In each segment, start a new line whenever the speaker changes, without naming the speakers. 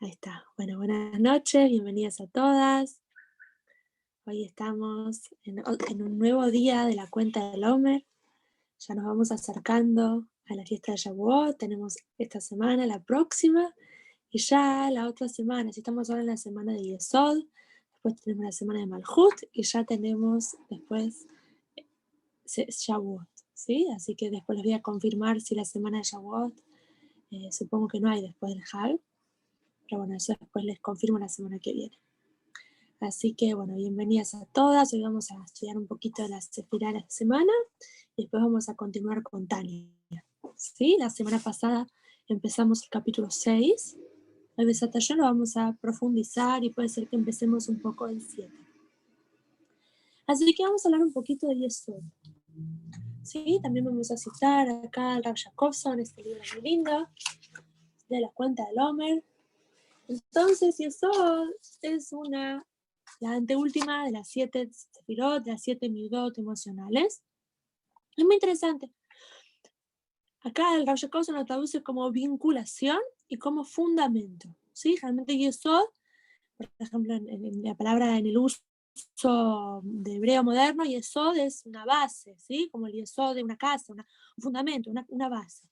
Ahí está. Bueno, buenas noches, bienvenidas a todas. Hoy estamos en un nuevo día de la cuenta del Omer. Ya nos vamos acercando a la fiesta de Shavuot. Tenemos esta semana, la próxima, y ya la otra semana. Si estamos ahora en la semana de Yesod, después tenemos la semana de Malhut, y ya tenemos después Shavuot, ¿sí? Así que después les voy a confirmar si la semana de Shavuot, supongo que no hay después del Hag, pero bueno, eso después les confirmo la semana que viene. Así que bueno, bienvenidas a todas. Hoy vamos a estudiar un poquito de la sefirá de la semana y después vamos a continuar con Tania. ¿Sí? La semana pasada empezamos el capítulo 6. Hoy lo vamos a profundizar y puede ser que empecemos un poco el 7. Así que vamos a hablar un poquito de Yesod. ¿Sí? También vamos a citar acá al Rav Jacobson, este libro muy lindo, de la cuenta del Omer. Entonces, Yesod es la anteúltima de las 7 sefirot, de las 7 midot emocionales. Es muy interesante. Acá el Rav Jacobson lo traduce como vinculación y como fundamento. ¿Sí? Realmente Yesod, por ejemplo, en la palabra en el uso de hebreo moderno, Yesod es una base, ¿sí? Como el Yesod de una casa, un fundamento, una base.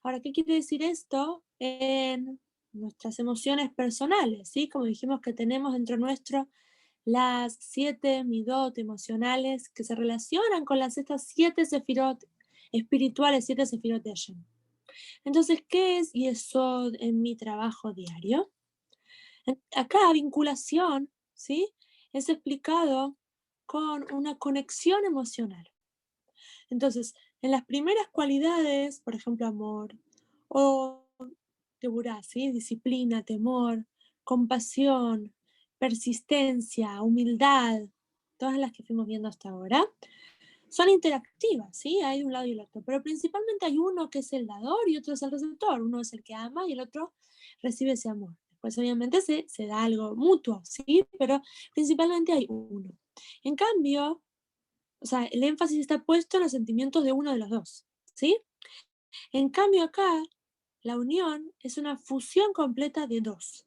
Ahora, ¿qué quiere decir esto en nuestras emociones personales? ¿Sí? Como dijimos que tenemos dentro nuestro las 7 midot emocionales que se relacionan con estas 7 sefirot espirituales, 7 sefirot de Hashem. Entonces, ¿qué es Yesod en mi trabajo diario? Acá, vinculación, ¿sí? Es explicado con una conexión emocional. Entonces, en las primeras cualidades, por ejemplo, amor, o teburá, ¿sí? Disciplina, temor, compasión, persistencia, humildad, todas las que fuimos viendo hasta ahora, son interactivas, ¿sí? Hay de un lado y el otro, pero principalmente hay uno que es el dador y otro es el receptor. Uno es el que ama y el otro recibe ese amor. Después, obviamente, se da algo mutuo, ¿sí? Pero principalmente hay uno. En cambio, o sea, el énfasis está puesto en los sentimientos de uno de los dos, ¿sí? En cambio acá, la unión es una fusión completa de dos.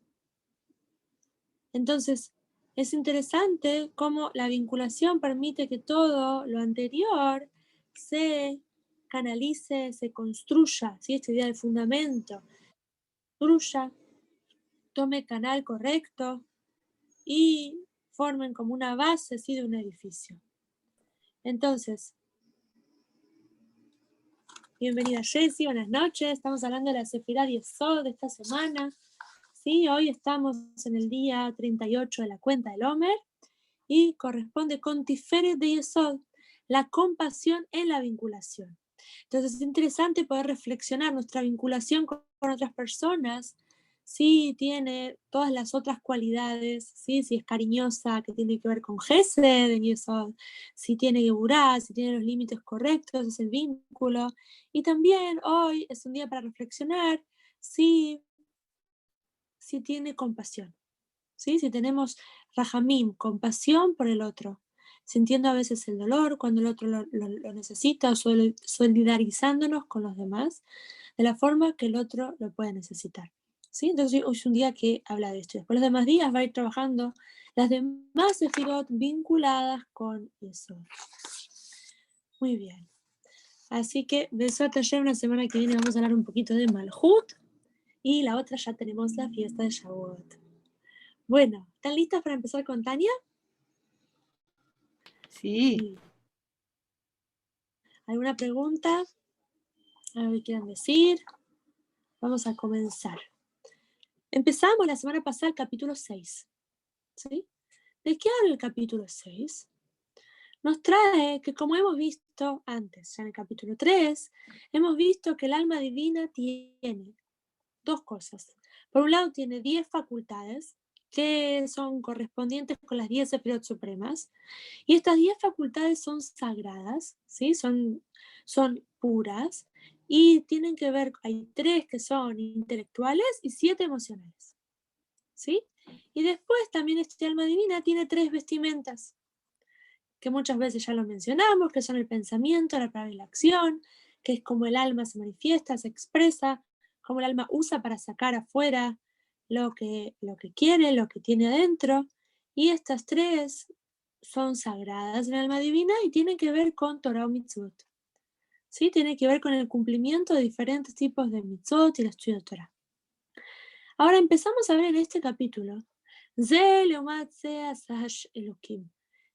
Entonces, es interesante cómo la vinculación permite que todo lo anterior se canalice, se construya, ¿sí? Esta idea de fundamento, construya, tome canal correcto y formen como una base, ¿sí? De un edificio. Entonces, bienvenida Jessie, buenas noches. Estamos hablando de la Sefirá Yesod de esta semana. ¿Sí? Hoy estamos en el día 38 de la cuenta del Omer y corresponde con Tiferet de Yesod, la compasión en la vinculación. Entonces es interesante poder reflexionar nuestra vinculación con otras personas, si tiene todas las otras cualidades, ¿sí? Si es cariñosa, que tiene que ver con Gesed en Yesod, si tiene Geburá, si tiene los límites correctos, es el vínculo. Y también hoy es un día para reflexionar si tiene compasión, ¿sí? Si tenemos Rahamim, compasión por el otro, sintiendo a veces el dolor cuando el otro lo necesita, o solidarizándonos con los demás de la forma que el otro lo puede necesitar, ¿sí? Entonces hoy es un día que habla de esto. Después los demás días va a ir trabajando las demás sefirot vinculadas con eso. Muy bien. Así que Besot Hashem, una semana que viene vamos a hablar un poquito de Malhut y la otra ya tenemos la fiesta de Shavuot. Bueno, ¿están listas para empezar con Tania?
Sí.
¿Alguna pregunta? ¿Algo que quieran decir? Vamos a comenzar. Empezamos la semana pasada el capítulo 6. ¿Sí? ¿De qué habla el capítulo 6? Nos trae que, como hemos visto antes, ya en el capítulo 3, hemos visto que el alma divina tiene dos cosas. Por un lado, tiene 10 facultades que son correspondientes con las 10 sefirot supremas. Y estas 10 facultades son sagradas, ¿sí? Son puras y tienen que ver, hay 3 que son intelectuales y 7 emocionales, ¿sí? Y después también este alma divina tiene 3 vestimentas, que muchas veces ya lo mencionamos, que son el pensamiento, la palabra y la acción, que es como el alma se manifiesta, se expresa, como el alma usa para sacar afuera lo que quiere, lo que tiene adentro, y estas tres son sagradas en el alma divina y tienen que ver con Torah o Mitzvot. ¿Sí? Tiene que ver con el cumplimiento de diferentes tipos de Mitzvot y el estudio de Torah. Ahora empezamos a ver en este capítulo, Ze leomat ze asash Elokim.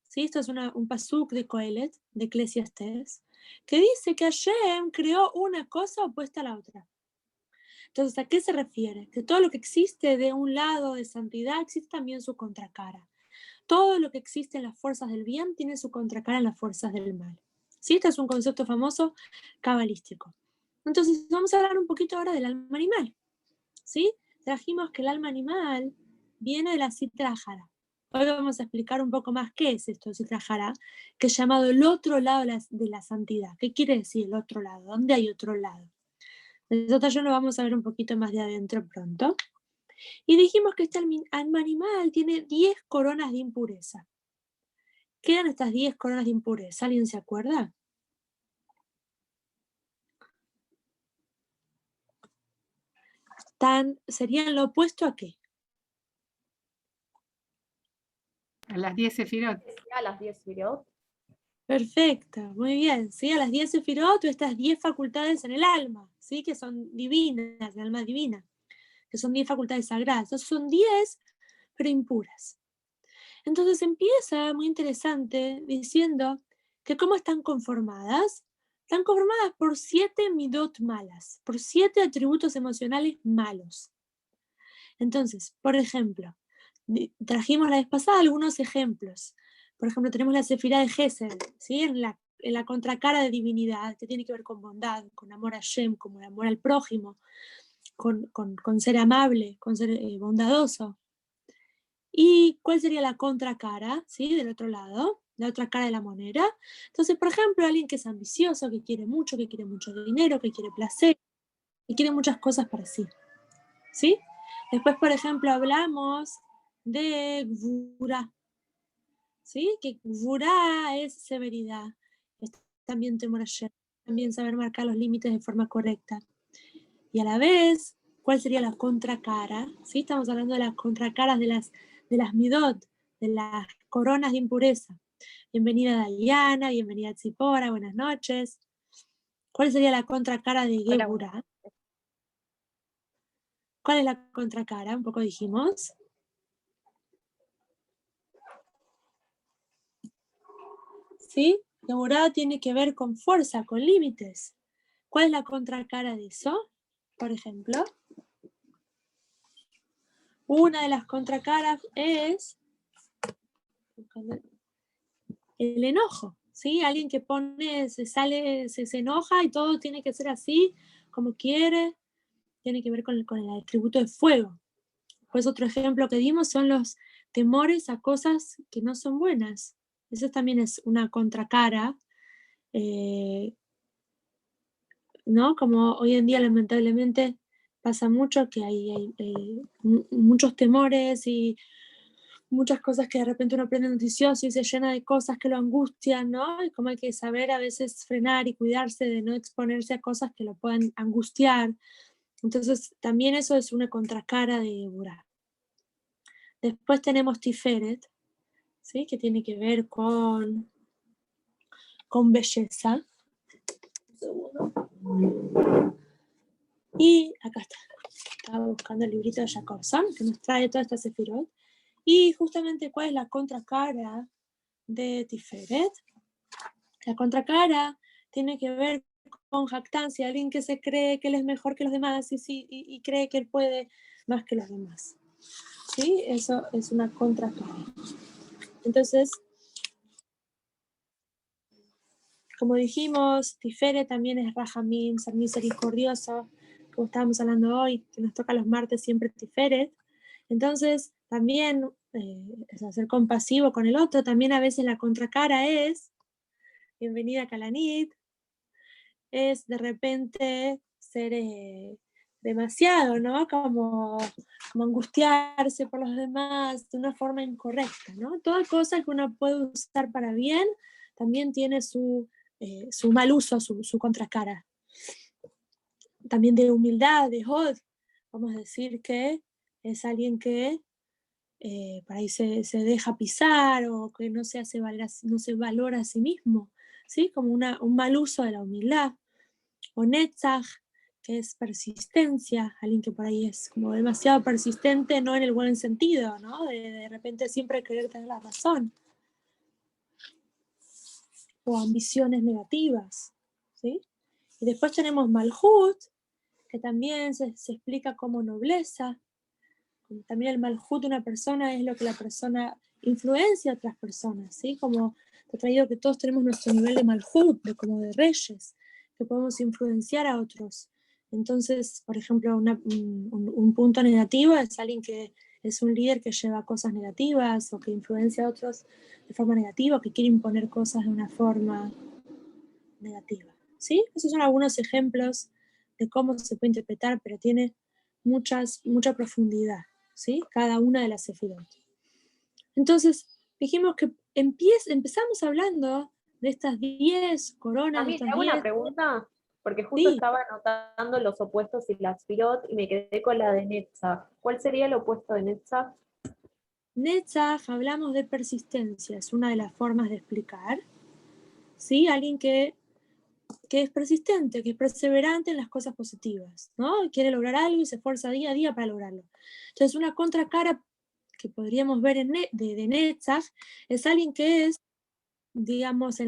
¿Sí? Esto es un pasuk de Coelet, de Eclesiastés, que dice que Hashem creó una cosa opuesta a la otra. Entonces, ¿a qué se refiere? Que todo lo que existe de un lado de santidad existe también su contracara. Todo lo que existe en las fuerzas del bien tiene su contracara en las fuerzas del mal. ¿Sí? Este es un concepto famoso cabalístico. Entonces, vamos a hablar un poquito ahora del alma animal. ¿Sí? Trajimos que el alma animal viene de la Sitra Ahara. Hoy vamos a explicar un poco más qué es esto de Sitra Ahara, que es llamado el otro lado de la santidad. ¿Qué quiere decir el otro lado? ¿Dónde hay otro lado? Nosotros ya lo vamos a ver un poquito más de adentro pronto. Y dijimos que este alma animal tiene 10 coronas de impureza. ¿Qué eran estas 10 coronas de impureza? ¿Alguien se acuerda? ¿Serían lo opuesto a qué?
A las 10 sefirot.
A las 10 sefirot.
Perfecto, muy bien. ¿Sí? A las 10 sefirot, estas 10 facultades en el alma, ¿sí? Que son divinas, el alma divina, que son 10 facultades sagradas. Entonces son 10, pero impuras. Entonces empieza, muy interesante, diciendo que cómo están conformadas. Están conformadas por 7 midot malas, por 7 atributos emocionales malos. Entonces, por ejemplo, trajimos la vez pasada algunos ejemplos. Por ejemplo, tenemos la sefirá de Gesed, ¿sí? en la contracara de divinidad, que tiene que ver con bondad, con amor a Shem, con amor al prójimo, con ser amable, con ser bondadoso. ¿Y cuál sería la contracara, ¿sí? Del otro lado, la otra cara de la moneda? Entonces, por ejemplo, alguien que es ambicioso, que quiere mucho dinero, que quiere placer, que quiere muchas cosas para sí. ¿Sí? Después, por ejemplo, hablamos de Gvura, ¿sí? Que Gvura es severidad, es también temor a Shem, también saber marcar los límites de forma correcta. Y a la vez, ¿cuál sería la contracara? ¿Sí? Estamos hablando de las contracaras de las midot, de las coronas de impureza. Bienvenida Dayana, bienvenida Tzipora, buenas noches. ¿Cuál sería la contracara de Gevura? ¿Cuál es la contracara? Un poco dijimos. ¿Sí? Gevura tiene que ver con fuerza, con límites. ¿Cuál es la contracara de eso? Por ejemplo, una de las contracaras es el enojo, ¿sí? Alguien que se enoja y todo tiene que ser así, como quiere, tiene que ver con el atributo de fuego. Pues otro ejemplo que dimos son los temores a cosas que no son buenas. Eso también es una contracara, ¿no? Como hoy en día lamentablemente pasa mucho que hay muchos temores y muchas cosas que de repente uno aprende noticioso y se llena de cosas que lo angustian, ¿no? Y como hay que saber a veces frenar y cuidarse de no exponerse a cosas que lo puedan angustiar. Entonces, también eso es una contracara de Burá. Después tenemos Tiferet, ¿sí? Que tiene que ver con belleza. Un segundo. Y acá está. Estaba buscando el librito de Jacobson, que nos trae toda esta sefirot. Y justamente, ¿cuál es la contracara de Tiferet? La contracara tiene que ver con jactancia, alguien que se cree que él es mejor que los demás y cree que él puede más que los demás. ¿Sí? Eso es una contracara. Entonces, como dijimos, Tiferet también es Rahamim, ser misericordioso, como estábamos hablando hoy, que nos toca los martes siempre Tiferet. Entonces, también es ser compasivo con el otro. También a veces la contracara es, bienvenida Kalanit, es de repente ser demasiado, ¿no? Como angustiarse por los demás de una forma incorrecta, ¿no? Toda cosa que uno puede usar para bien también tiene su mal uso, su contracara. También de humildad, de hod, vamos a decir que es alguien que por ahí se deja pisar o que no no se valora a sí mismo, ¿sí? Como un mal uso de la humildad. O Netzach, que es persistencia, alguien que por ahí es como demasiado persistente, no en el buen sentido, ¿no? De repente siempre querer tener la razón. O ambiciones negativas, ¿sí? Y después tenemos Malhut, que también se explica como nobleza. También el Malhut de una persona es lo que la persona influencia a otras personas, ¿sí? Como te he traído que todos tenemos nuestro nivel de Malhut, como de reyes, que podemos influenciar a otros. Entonces, por ejemplo, un punto negativo es alguien que es un líder que lleva cosas negativas o que influencia a otros de forma negativa, o que quiere imponer cosas de una forma negativa, ¿sí? Esos son algunos ejemplos de cómo se puede interpretar, pero tiene mucha profundidad, ¿sí? Cada una de las sefirot. Entonces, dijimos que empezamos hablando de estas 10 coronas,
A
de
mí te
estas
hago una
10...
pregunta, porque justo
Sí,
estaba anotando los opuestos y las Firot y me quedé con la de Netzach. ¿Cuál sería el opuesto de Netzach?
Netzach, hablamos de persistencia, es una de las formas de explicar, ¿sí? Alguien que es persistente, que es perseverante en las cosas positivas, ¿no? Quiere lograr algo y se esfuerza día a día para lograrlo. Entonces, una contracara que podríamos ver de Netzach es alguien que es, digamos, a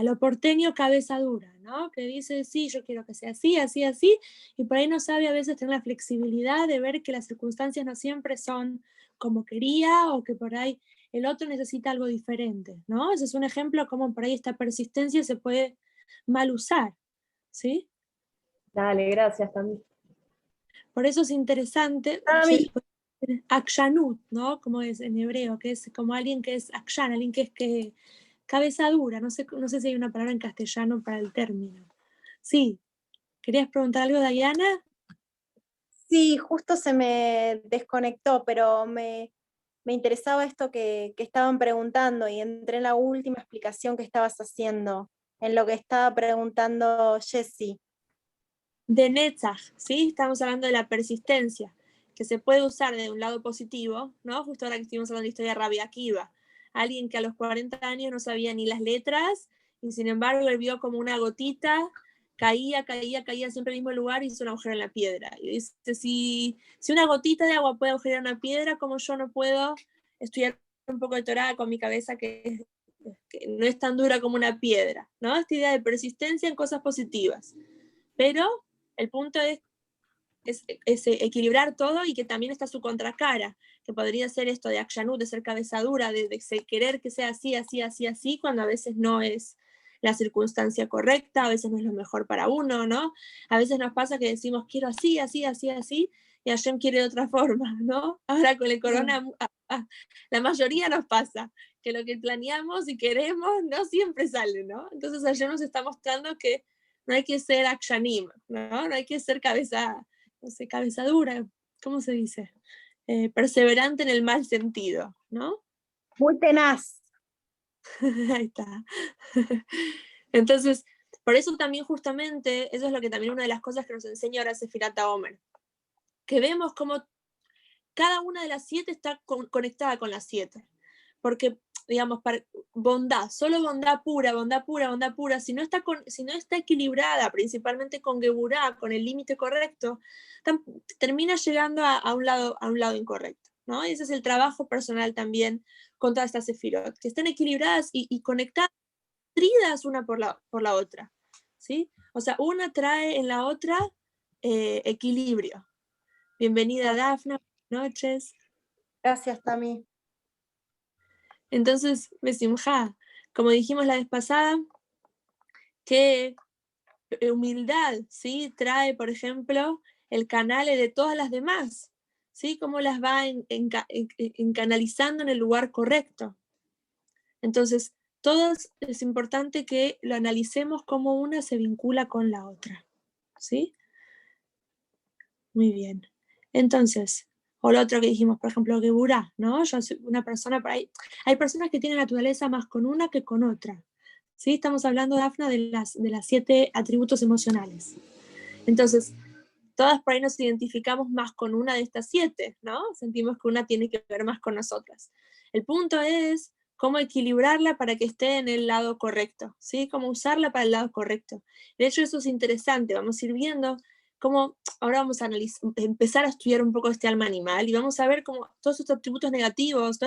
lo porteño cabeza dura, ¿no? Que dice, sí, yo quiero que sea así, así, así, y por ahí no sabe a veces tener la flexibilidad de ver que las circunstancias no siempre son como quería o que por ahí el otro necesita algo diferente, ¿no? Ese es un ejemplo como por ahí esta persistencia se puede mal usar, ¿sí?
Dale, gracias también.
Por eso es interesante, akshanut, ¿no? Como es en hebreo, que es como alguien que es akshan, alguien que es cabeza dura, no sé si hay una palabra en castellano para el término. Sí, ¿querías preguntar algo, Diana?
Sí, justo se me desconectó, pero me interesaba esto que estaban preguntando y entré en la última explicación que estabas haciendo, en lo que estaba preguntando Jessie.
De Netzach, ¿sí? Estamos hablando de la persistencia, que se puede usar de un lado positivo, ¿no? Justo ahora que estuvimos hablando de la historia de Rabbi Akiva, alguien que a los 40 años no sabía ni las letras, y sin embargo él vio como una gotita, caía siempre en el mismo lugar y hizo un agujero en la piedra. Y dice, si una gotita de agua puede agujerar una piedra, ¿cómo yo no puedo estudiar un poco de Torah con mi cabeza que no es tan dura como una piedra, ¿no? Esta idea de persistencia en cosas positivas. Pero el punto es equilibrar todo y que también está su contracara, que podría ser esto de akshanut, de ser cabeza dura, de querer que sea así, así, así, así, cuando a veces no es la circunstancia correcta, a veces no es lo mejor para uno, ¿no? A veces nos pasa que decimos, quiero así, así, así, así, y Hashem quiere de otra forma, ¿no? Ahora con el corona, la mayoría nos pasa, que lo que planeamos y queremos no siempre sale, ¿no? Entonces Hashem nos está mostrando que no hay que ser akshanim, ¿no? No hay que ser cabeza, no sé, cabeza dura, ¿cómo se dice? Perseverante en el mal sentido, ¿no?
Muy tenaz.
Ahí está. Entonces, por eso también justamente, eso es lo que también una de las cosas que nos enseña ahora Sefirat HaOmer, que vemos como cada una de las 7 está conectada con las 7, porque digamos, bondad, solo bondad pura, bondad pura, bondad pura, si no está equilibrada, principalmente con Geburá, con el límite correcto, termina llegando a un lado incorrecto, ¿no? Y ese es el trabajo personal también con todas estas sefirot, que estén equilibradas y conectadas, tridas una por la otra, ¿sí? O sea, una trae en la otra equilibrio. Bienvenida, Dafna, buenas noches.
Gracias, Tami.
Entonces, Besimha, como dijimos la vez pasada, que humildad, ¿sí? Trae, por ejemplo, el canal de todas las demás, ¿sí? Cómo las va canalizando en el lugar correcto. Entonces, todas es importante que lo analicemos cómo una se vincula con la otra, ¿sí? Muy bien. Entonces, o lo otro que dijimos, por ejemplo, Geburá, ¿no? Yo soy una persona, por ahí, hay personas que tienen naturaleza más con una que con otra, ¿sí? Estamos hablando, Dafna, de las 7 atributos emocionales. Entonces, todas por ahí nos identificamos más con una de estas 7, ¿no? Sentimos que una tiene que ver más con nosotras. El punto es cómo equilibrarla para que esté en el lado correcto, ¿sí? Cómo usarla para el lado correcto. De hecho, eso es interesante, vamos a ir viendo cómo, ahora vamos a empezar a estudiar un poco este alma animal, y vamos a ver cómo todos estos atributos negativos,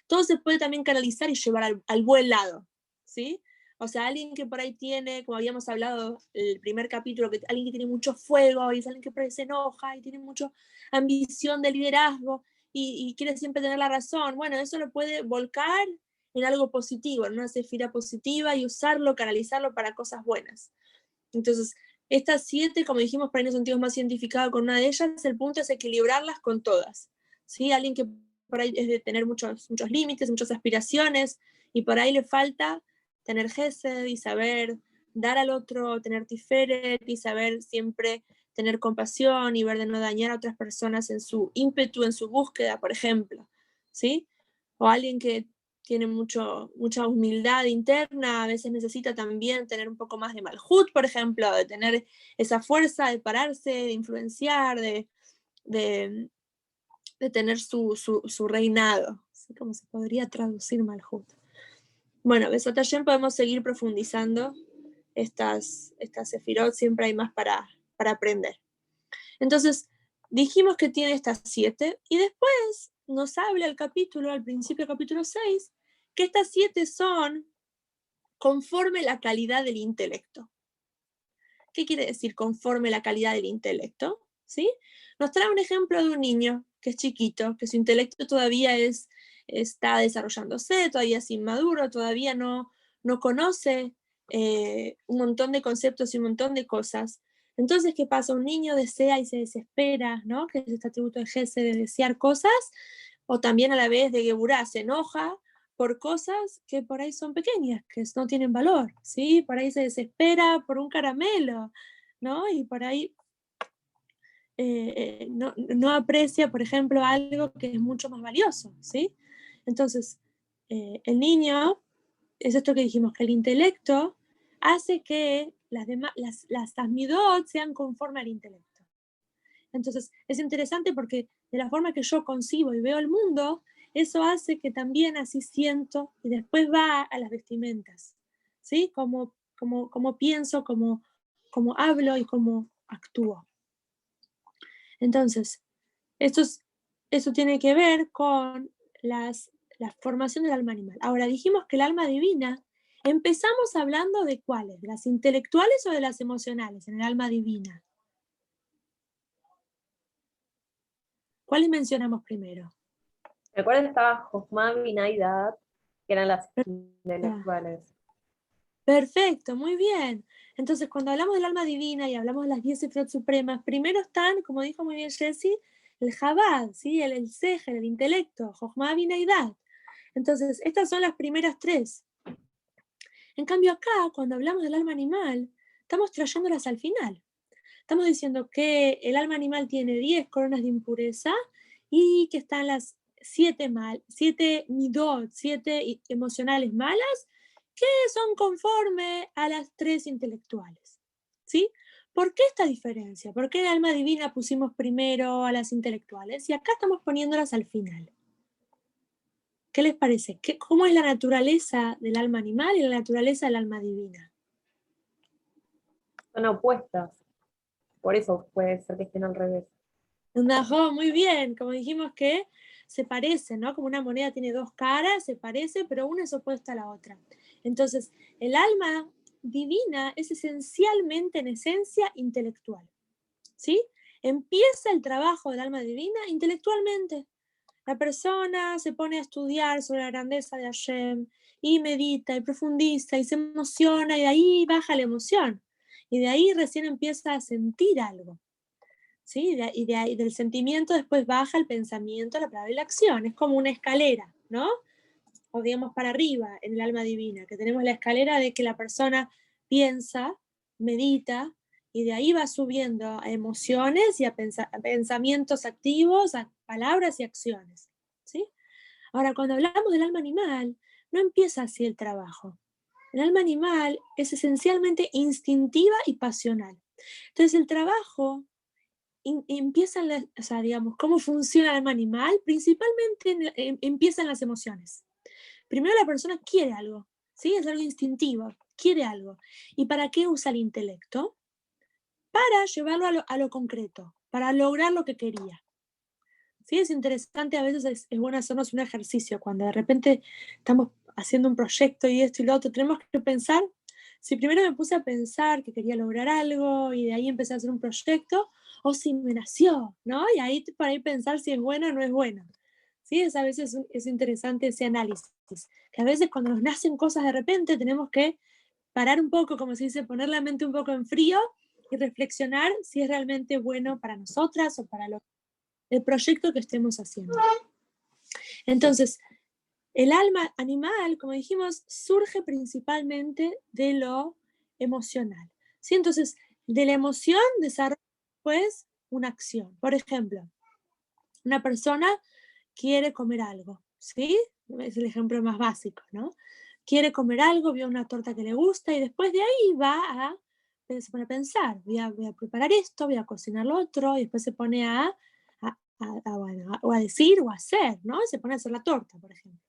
todo se puede también canalizar y llevar al buen lado, ¿sí? O sea, alguien que por ahí tiene, como habíamos hablado el primer capítulo, alguien que tiene mucho fuego, y es alguien que por ahí se enoja, y tiene mucha ambición de liderazgo, y quiere siempre tener la razón. Bueno, eso lo puede volcar en algo positivo, en una sefira positiva, y usarlo, canalizarlo para cosas buenas. Entonces, estas 7, como dijimos, por ahí nos sentimos más identificados con una de ellas. El punto es equilibrarlas con todas, ¿sí? Alguien que por ahí es de tener muchos límites, muchas aspiraciones, y por ahí le falta tener gesed y saber dar al otro, tener tiferet y saber siempre tener compasión y ver de no dañar a otras personas en su ímpetu, en su búsqueda, por ejemplo, ¿sí? O alguien que tiene mucha humildad interna, a veces necesita también tener un poco más de malhut, por ejemplo, de tener esa fuerza de pararse, de influenciar, de tener su reinado. ¿Sí? ¿Cómo se podría traducir malhut? Bueno, Besat Hashem podemos seguir profundizando estas sefirot, siempre hay más para aprender. Entonces, dijimos que tiene estas 7, y después nos habla el capítulo, al principio del capítulo 6, que estas 7 son conforme la calidad del intelecto. ¿Qué quiere decir conforme la calidad del intelecto? ¿Sí? Nos trae un ejemplo de un niño que es chiquito, que su intelecto todavía está desarrollándose, todavía es inmaduro, todavía no conoce un montón de conceptos y un montón de cosas. Entonces, ¿qué pasa? Un niño desea y se desespera, ¿no? Que es este atributo de Gesed, de desear cosas, o también a la vez de Geburá, se enoja por cosas que por ahí son pequeñas, que no tienen valor, ¿sí? Por ahí se desespera por un caramelo, ¿no? Y por ahí no aprecia, por ejemplo, algo que es mucho más valioso, ¿sí? Entonces, el niño, es esto que dijimos, que el intelecto hace que las tasmidot sean conforme al intelecto. Entonces, es interesante porque de la forma que yo concibo y veo el mundo, eso hace que también así siento, y después va a las vestimentas, ¿sí? Como pienso, como hablo y como actúo. Entonces, eso tiene que ver con la formación del alma animal. Ahora, dijimos que el alma divina, empezamos hablando de cuáles, de las intelectuales o de las emocionales en el alma divina. ¿Cuáles mencionamos primero?
Me acuerdo que estaba Jochma, Binah y Dad, que eran las intelectuales.
Perfecto, muy bien. Entonces, cuando hablamos del alma divina y hablamos de las 10 sefirot supremas, primero están, como dijo muy bien Jessie, el Chabad, ¿sí? el Seher, el intelecto, Jochma, Binah y Dad. Entonces, estas son las primeras 3. En cambio, acá, cuando hablamos del alma animal, estamos trayéndolas al final. Estamos diciendo que el alma animal tiene 10 coronas de impureza y que están las 7 midot, 7 emocionales malas, que son conforme a las 3 intelectuales. ¿Sí? ¿Por qué esta diferencia? ¿Por qué el alma divina pusimos primero a las intelectuales y acá estamos poniéndolas al final? ¿Qué les parece? ¿Cómo es la naturaleza del alma animal y la naturaleza del alma divina?
Son opuestas. Por eso puede ser que estén al revés.
No, muy bien, como dijimos que se parecen, ¿no? Como una moneda tiene 2 caras, se parece, pero una es opuesta a la otra. Entonces, el alma divina es esencialmente, en esencia, intelectual, ¿sí? Empieza el trabajo del alma divina intelectualmente. La persona se pone a estudiar sobre la grandeza de Hashem y medita y profundiza y se emociona, y de ahí baja la emoción. Y de ahí recién empieza a sentir algo. ¿Sí? Y del sentimiento después baja el pensamiento, la palabra y la acción. Es como una escalera, ¿no? O digamos para arriba en el alma divina, que tenemos la escalera de que la persona piensa, medita, y de ahí va subiendo a emociones y a pensamientos activos, a palabras y acciones. ¿Sí? Ahora, cuando hablamos del alma animal, no empieza así el trabajo. El alma animal es esencialmente instintiva y pasional. Entonces, el trabajo empiezan, o sea, digamos, cómo funciona el alma animal, principalmente empiezan las emociones. Primero la persona quiere algo, ¿sí? Es algo instintivo, quiere algo. ¿Y para qué usa el intelecto? Para llevarlo a lo concreto, para lograr lo que quería. ¿Sí? Es interesante, a veces es bueno hacernos un ejercicio, cuando de repente estamos haciendo un proyecto y esto y lo otro, tenemos que pensar, si primero me puse a pensar que quería lograr algo y de ahí empecé a hacer un proyecto, o si me nació, ¿no? Y ahí para ahí pensar si es bueno o no es bueno. ¿Sí? A veces es interesante ese análisis, que a veces cuando nos nacen cosas de repente tenemos que parar un poco, como se dice, poner la mente un poco en frío y reflexionar si es realmente bueno para nosotras o para el proyecto que estemos haciendo. Entonces, el alma animal, como dijimos, surge principalmente de lo emocional. ¿Sí? Entonces, de la emoción desarrolla pues una acción. Por ejemplo, una persona quiere comer algo, ¿sí? Es el ejemplo más básico, ¿no? Quiere comer algo, vio una torta que le gusta y después de ahí se pone a pensar, voy a preparar esto, voy a cocinar lo otro, y después se pone o a decir o a hacer, ¿no? Se pone a hacer la torta, por ejemplo.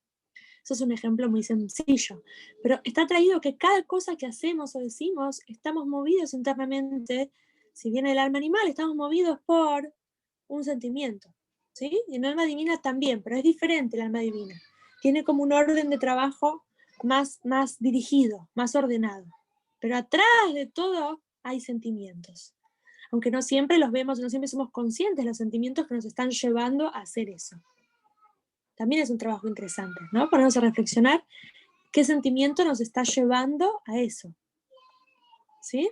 Eso es un ejemplo muy sencillo, pero está traído que cada cosa que hacemos o decimos, estamos movidos internamente, si viene el alma animal, estamos movidos por un sentimiento, ¿sí? Y el alma divina también, pero es diferente el alma divina. Tiene como un orden de trabajo más dirigido, más ordenado. Pero atrás de todo hay sentimientos. Aunque no siempre los vemos, no siempre somos conscientes de los sentimientos que nos están llevando a hacer eso. También es un trabajo interesante, ¿no? Ponernos a reflexionar qué sentimiento nos está llevando a eso. ¿Sí?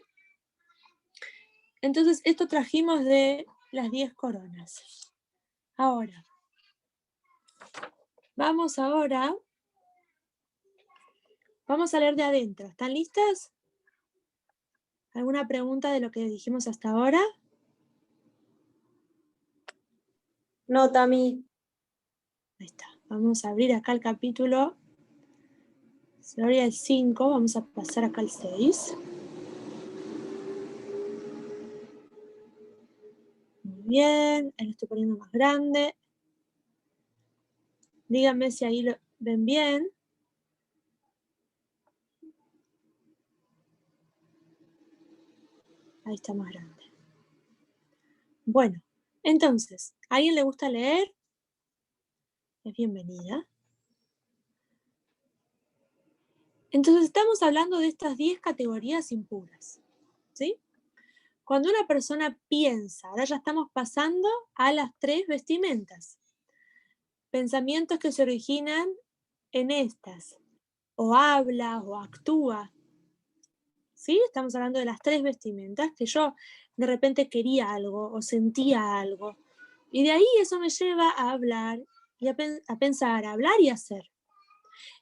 Entonces, esto trajimos de las 10 coronas. Ahora, vamos a leer de adentro. ¿Están listas? ¿Alguna pregunta de lo que dijimos hasta ahora?
No, Tami.
Ahí está. Vamos a abrir acá el capítulo. Se abría el 5, vamos a pasar acá al 6. Muy bien, ahí lo estoy poniendo más grande. Díganme si ahí lo ven bien. Ahí está más grande. Bueno, entonces, ¿a alguien le gusta leer? Es bienvenida. Entonces estamos hablando de estas 10 categorías impuras, ¿sí? Cuando una persona piensa, ahora ya estamos pasando a las 3 vestimentas. Pensamientos que se originan en estas, o habla o actúa, ¿sí? Estamos hablando de las 3 vestimentas, que yo de repente quería algo o sentía algo, y de ahí eso me lleva a hablar y a pensar, a hablar y a hacer.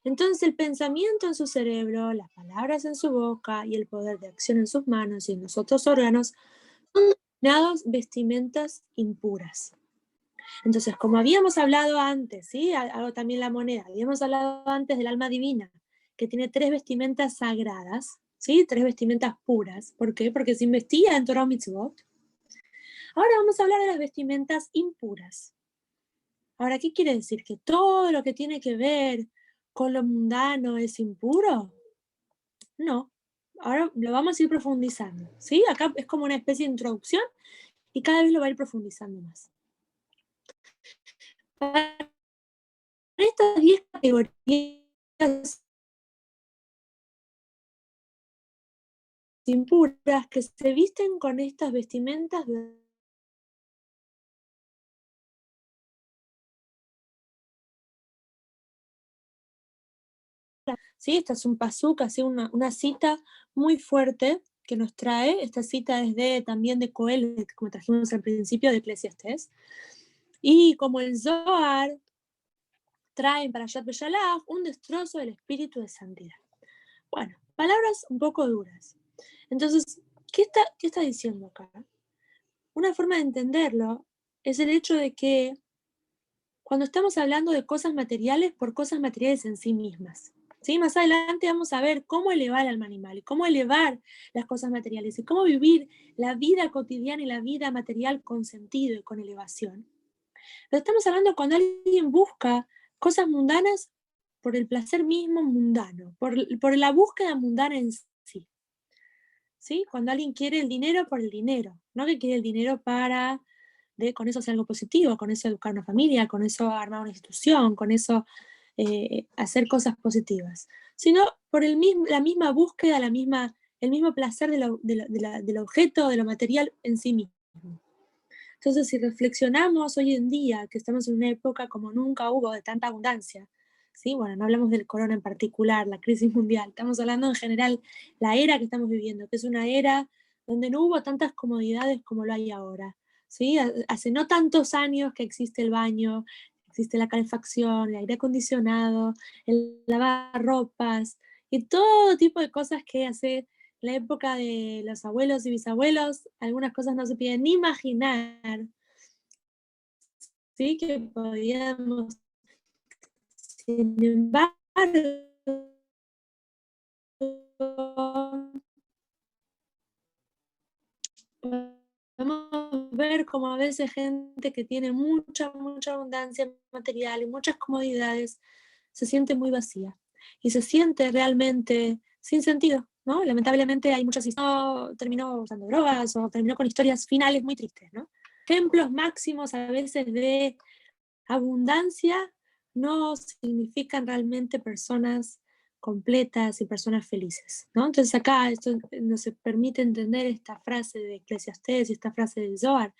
Entonces el pensamiento en su cerebro, las palabras en su boca y el poder de acción en sus manos y en los otros órganos son denominados vestimentas impuras. Entonces, como habíamos hablado antes, ¿sí? Algo también la moneda, habíamos hablado antes del alma divina, que tiene 3 vestimentas sagradas, ¿sí? 3 vestimentas puras. ¿Por qué? Porque se investiga en Torah Mitzvot. Ahora vamos a hablar de las vestimentas impuras. Ahora, ¿qué quiere decir? ¿Que todo lo que tiene que ver con lo mundano es impuro? No. Ahora lo vamos a ir profundizando, ¿sí? Acá es como una especie de introducción y cada vez lo va a ir profundizando más. Para estas 10 categorías impuras que se visten con estas vestimentas ¿sí? Esta es un pasuk, así una cita muy fuerte que nos trae. Esta cita es también de Coelet, como trajimos al principio de Eclesiastés. Y como el Zohar trae para Yad Beshalach un destrozo del espíritu de santidad. Bueno, palabras un poco duras. Entonces, ¿qué está diciendo acá? Una forma de entenderlo es el hecho de que cuando estamos hablando de cosas materiales por cosas materiales en sí mismas, ¿Sí? Más adelante vamos a ver cómo elevar al alma animal, y cómo elevar las cosas materiales, y cómo vivir la vida cotidiana y la vida material con sentido y con elevación. Pero estamos hablando cuando alguien busca cosas mundanas por el placer mismo mundano, por la búsqueda mundana en sí. ¿Sí? Cuando alguien quiere el dinero por el dinero, no que quiere el dinero para con eso hacer algo positivo, con eso educar una familia, con eso armar una institución, con eso hacer cosas positivas, sino por la misma búsqueda, el mismo placer del objeto, de lo material en sí mismo. Entonces, si reflexionamos hoy en día, que estamos en una época como nunca hubo de tanta abundancia, ¿sí? Bueno, no hablamos del corona en particular, la crisis mundial, estamos hablando en general la era que estamos viviendo, que es una era donde no hubo tantas comodidades como lo hay ahora, ¿sí? Hace no tantos años que existe el baño, existe la calefacción, el aire acondicionado, el lavar ropas y todo tipo de cosas que hace la época de los abuelos y bisabuelos, algunas cosas no se pueden ni imaginar, ¿sí? Que podíamos, sin embargo, podemos ver como a veces gente que tiene mucha abundancia material y muchas comodidades se siente muy vacía y se siente realmente sin sentido, ¿no? Lamentablemente hay muchas historias, terminó usando drogas o terminó con historias finales muy tristes, ¿no? Ejemplos máximos a veces de abundancia no significan realmente personas completas y personas felices, ¿no? Entonces acá esto nos permite entender esta frase de Eclesiastés y esta frase del Zohar,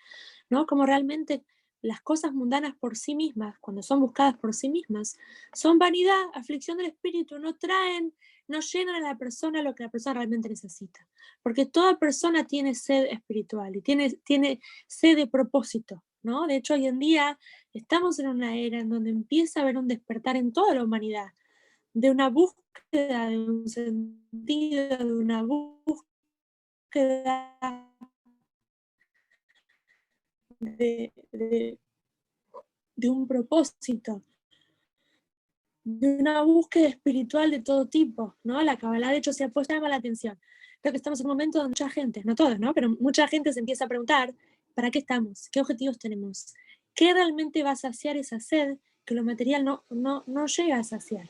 ¿no? Como realmente las cosas mundanas por sí mismas, cuando son buscadas por sí mismas, son vanidad, aflicción del espíritu, no llenan a la persona lo que la persona realmente necesita. Porque toda persona tiene sed espiritual y tiene sed de propósito, ¿no? De hecho, hoy en día estamos en una era en donde empieza a haber un despertar en toda la humanidad, de una búsqueda de un sentido, de una búsqueda de un propósito, de una búsqueda espiritual de todo tipo, ¿no? La Kabbalah, de hecho, se ha puesto llama la atención. Creo que estamos en un momento donde mucha gente, no todos, ¿no? Pero mucha gente se empieza a preguntar, ¿para qué estamos? ¿Qué objetivos tenemos? ¿Qué realmente va a saciar esa sed que lo material no llega a saciar?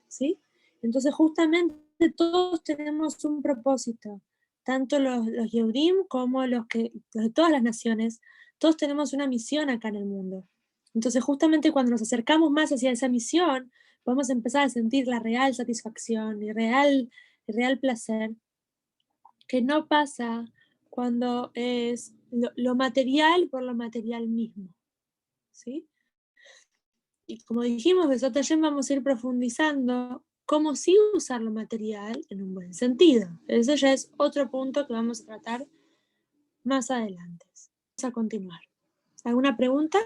¿Sí? Entonces, justamente todos tenemos un propósito, tanto los Yehudim como los de todas las naciones, todos tenemos una misión acá en el mundo. Entonces, justamente cuando nos acercamos más hacia esa misión, podemos empezar a sentir la real satisfacción y el real placer, que no pasa cuando es lo material por lo material mismo. ¿Sí? Y como dijimos, de Sotayem vamos a ir profundizando cómo sí usar lo material en un buen sentido. Ese ya es otro punto que vamos a tratar más adelante. Vamos a continuar. ¿Alguna pregunta?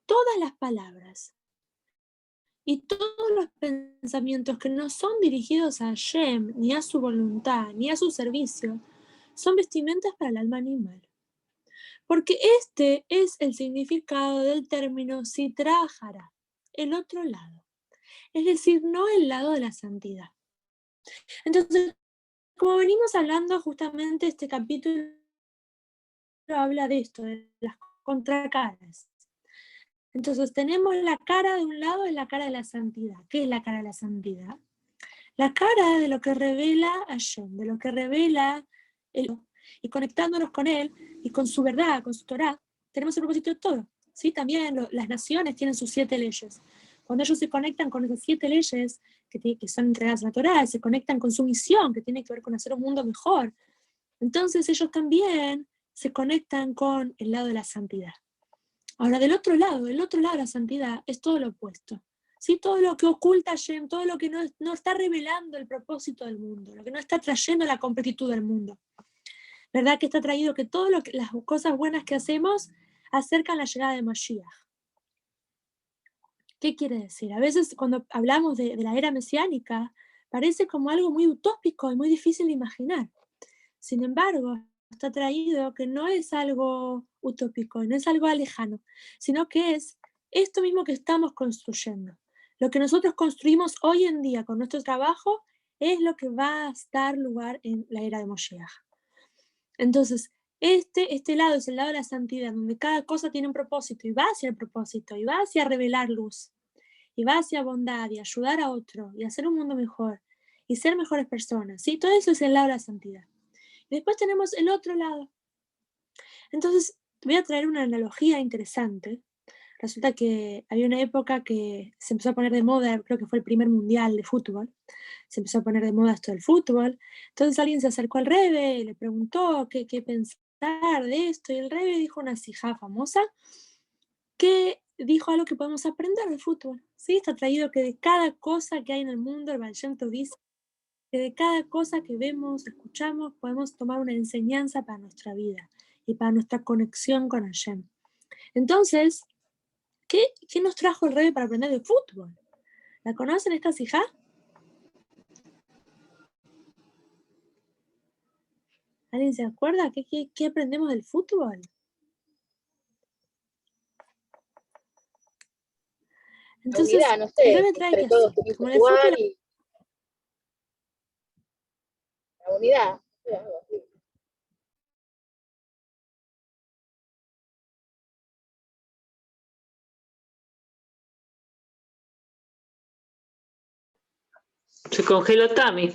Todas las palabras y todos los pensamientos que no son dirigidos a Hashem, ni a su voluntad, ni a su servicio, son vestimentas para el alma animal. Porque este es el significado del término Sitra Ahara, el otro lado. Es decir, no el lado de la santidad. Entonces, como venimos hablando, justamente este capítulo habla de esto, de las contracaras. Entonces, tenemos la cara de un lado, es la cara de la santidad. ¿Qué es la cara de la santidad? La cara de lo que revela Hashem, de lo que revela y conectándonos con él y con su verdad, con su Torah, tenemos el propósito de todo. ¿Sí? También las naciones tienen sus 7 leyes. Cuando ellos se conectan con esas 7 leyes que son entregadas a la Torah, se conectan con su misión, que tiene que ver con hacer un mundo mejor, entonces ellos también se conectan con el lado de la santidad. Ahora, el otro lado de la santidad es todo lo opuesto. ¿Sí? Todo lo que oculta Hashem, todo lo que no está revelando el propósito del mundo, lo que no está trayendo la completitud del mundo. ¿Verdad que está traído que todas las cosas buenas que hacemos acercan la llegada de Mashiach? ¿Qué quiere decir? A veces cuando hablamos de la era mesiánica, parece como algo muy utópico y muy difícil de imaginar. Sin embargo, está traído que no es algo utópico, no es algo lejano, sino que es esto mismo que estamos construyendo. Lo que nosotros construimos hoy en día con nuestro trabajo es lo que va a dar lugar en la era de Moshiach. Entonces, este lado es el lado de la santidad, donde cada cosa tiene un propósito y va hacia el propósito, y va hacia revelar luz, y va hacia bondad, y ayudar a otro, y hacer un mundo mejor, y ser mejores personas, ¿sí? Todo eso es el lado de la santidad. Y después tenemos el otro lado. Entonces, voy a traer una analogía interesante. Resulta que había una época que se empezó a poner de moda, creo que fue el primer mundial de fútbol, se empezó a poner de moda esto del fútbol. Entonces alguien se acercó al Rebbe y le preguntó qué pensar de esto, y el Rebbe dijo una sijá famosa que dijo algo que podemos aprender del fútbol. ¿Sí? Está traído que de cada cosa que hay en el mundo, el Baal Shem Tov dice que de cada cosa que vemos, escuchamos, podemos tomar una enseñanza para nuestra vida y para nuestra conexión con Hashem. Entonces, ¿qué nos trajo el Rebbe para aprender de fútbol? ¿La conocen esta sijá? ¿Alguien se acuerda? ¿Qué aprendemos del fútbol? Entonces,
La unidad, no sé,
el Rebbe trae
entre
que
todos
así,
tenemos
como
que
en el fútbol,
jugar y la unidad, no sé, algo así.
Se congeló Tami.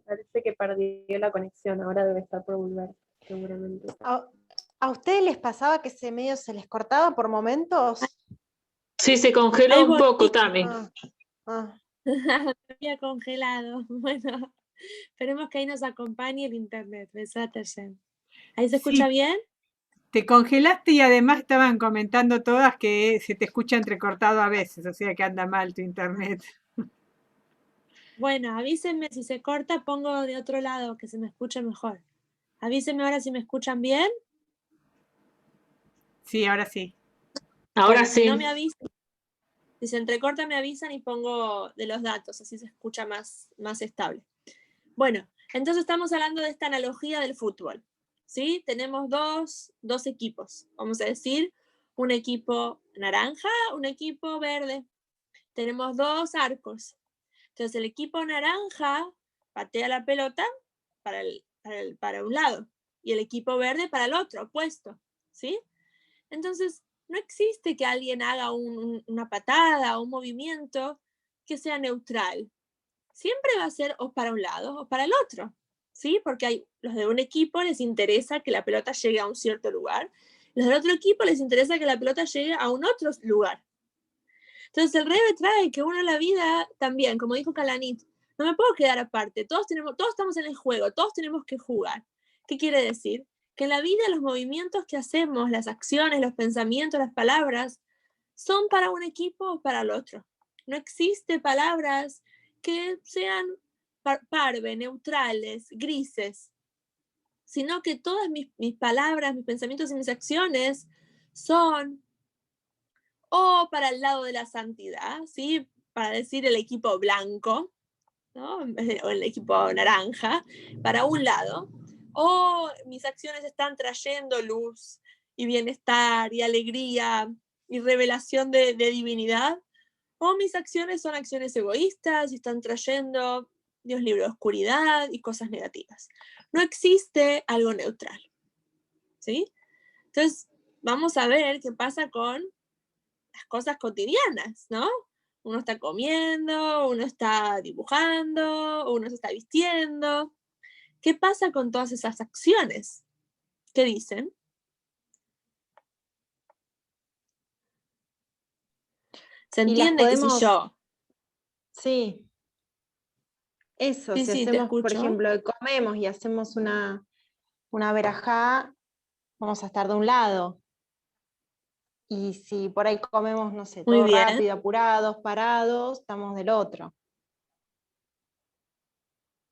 Parece que perdió la conexión, ahora debe estar por volver, seguramente.
¿A ustedes les pasaba que ese medio se les cortaba por momentos?
Sí, se congeló
ahí
un
voy.
poco, Tami.
Me había congelado. Bueno, esperemos que ahí nos acompañe el internet. Besat Hashem. ¿Ahí se escucha
Sí,
bien?
te congelaste y además estaban comentando todas que se te escucha entrecortado a veces, o sea que anda mal tu internet.
Bueno, avísenme si se corta, pongo de otro lado que se me escuche mejor. Avísenme ahora si me escuchan bien.
Sí, ahora sí.
Ahora
Bueno, si no
sí.
me avisan, si se entrecorta me avisan y pongo de los datos, así se escucha más estable. Bueno, entonces estamos hablando de esta analogía del fútbol, ¿sí? Tenemos dos equipos, vamos a decir, un equipo naranja, un equipo verde. Tenemos dos arcos. Entonces el equipo naranja patea la pelota para un lado y el equipo verde para el otro, opuesto, ¿sí? Entonces no existe que alguien haga una patada o un movimiento que sea neutral. Siempre va a ser o para un lado o para el otro, ¿sí? Porque los de un equipo les interesa que la pelota llegue a un cierto lugar, los del otro equipo les interesa que la pelota llegue a un otro lugar. Entonces el Rebbe trae que uno en la vida también, como dijo Kalanit, no me puedo quedar aparte, todos estamos en el juego, todos tenemos que jugar. ¿Qué quiere decir? Que en la vida los movimientos que hacemos, las acciones, los pensamientos, las palabras, son para un equipo o para el otro. No existe palabras que sean parve, neutrales, grises, sino que todas mis palabras, mis pensamientos y mis acciones son o para el lado de la santidad, ¿sí? Para decir el equipo blanco, ¿no? O el equipo naranja, para un lado, o mis acciones están trayendo luz y bienestar y alegría y revelación de divinidad, o mis acciones son acciones egoístas y están trayendo, Dios libre, oscuridad y cosas negativas. No existe algo neutral, ¿sí? Entonces, vamos a ver qué pasa con las cosas cotidianas, ¿no? Uno está comiendo, uno está dibujando, uno se está vistiendo. ¿Qué pasa con todas esas acciones? ¿Qué dicen? ¿Se entiende que si yo?
Sí, eso,
Sí,
si
sí, te
hacemos, por
escucho.
ejemplo, comemos y hacemos una verajá, vamos a estar de un lado. Y si por ahí comemos, no sé,
Muy
todo
bien.
rápido, apurados, parados, estamos del otro.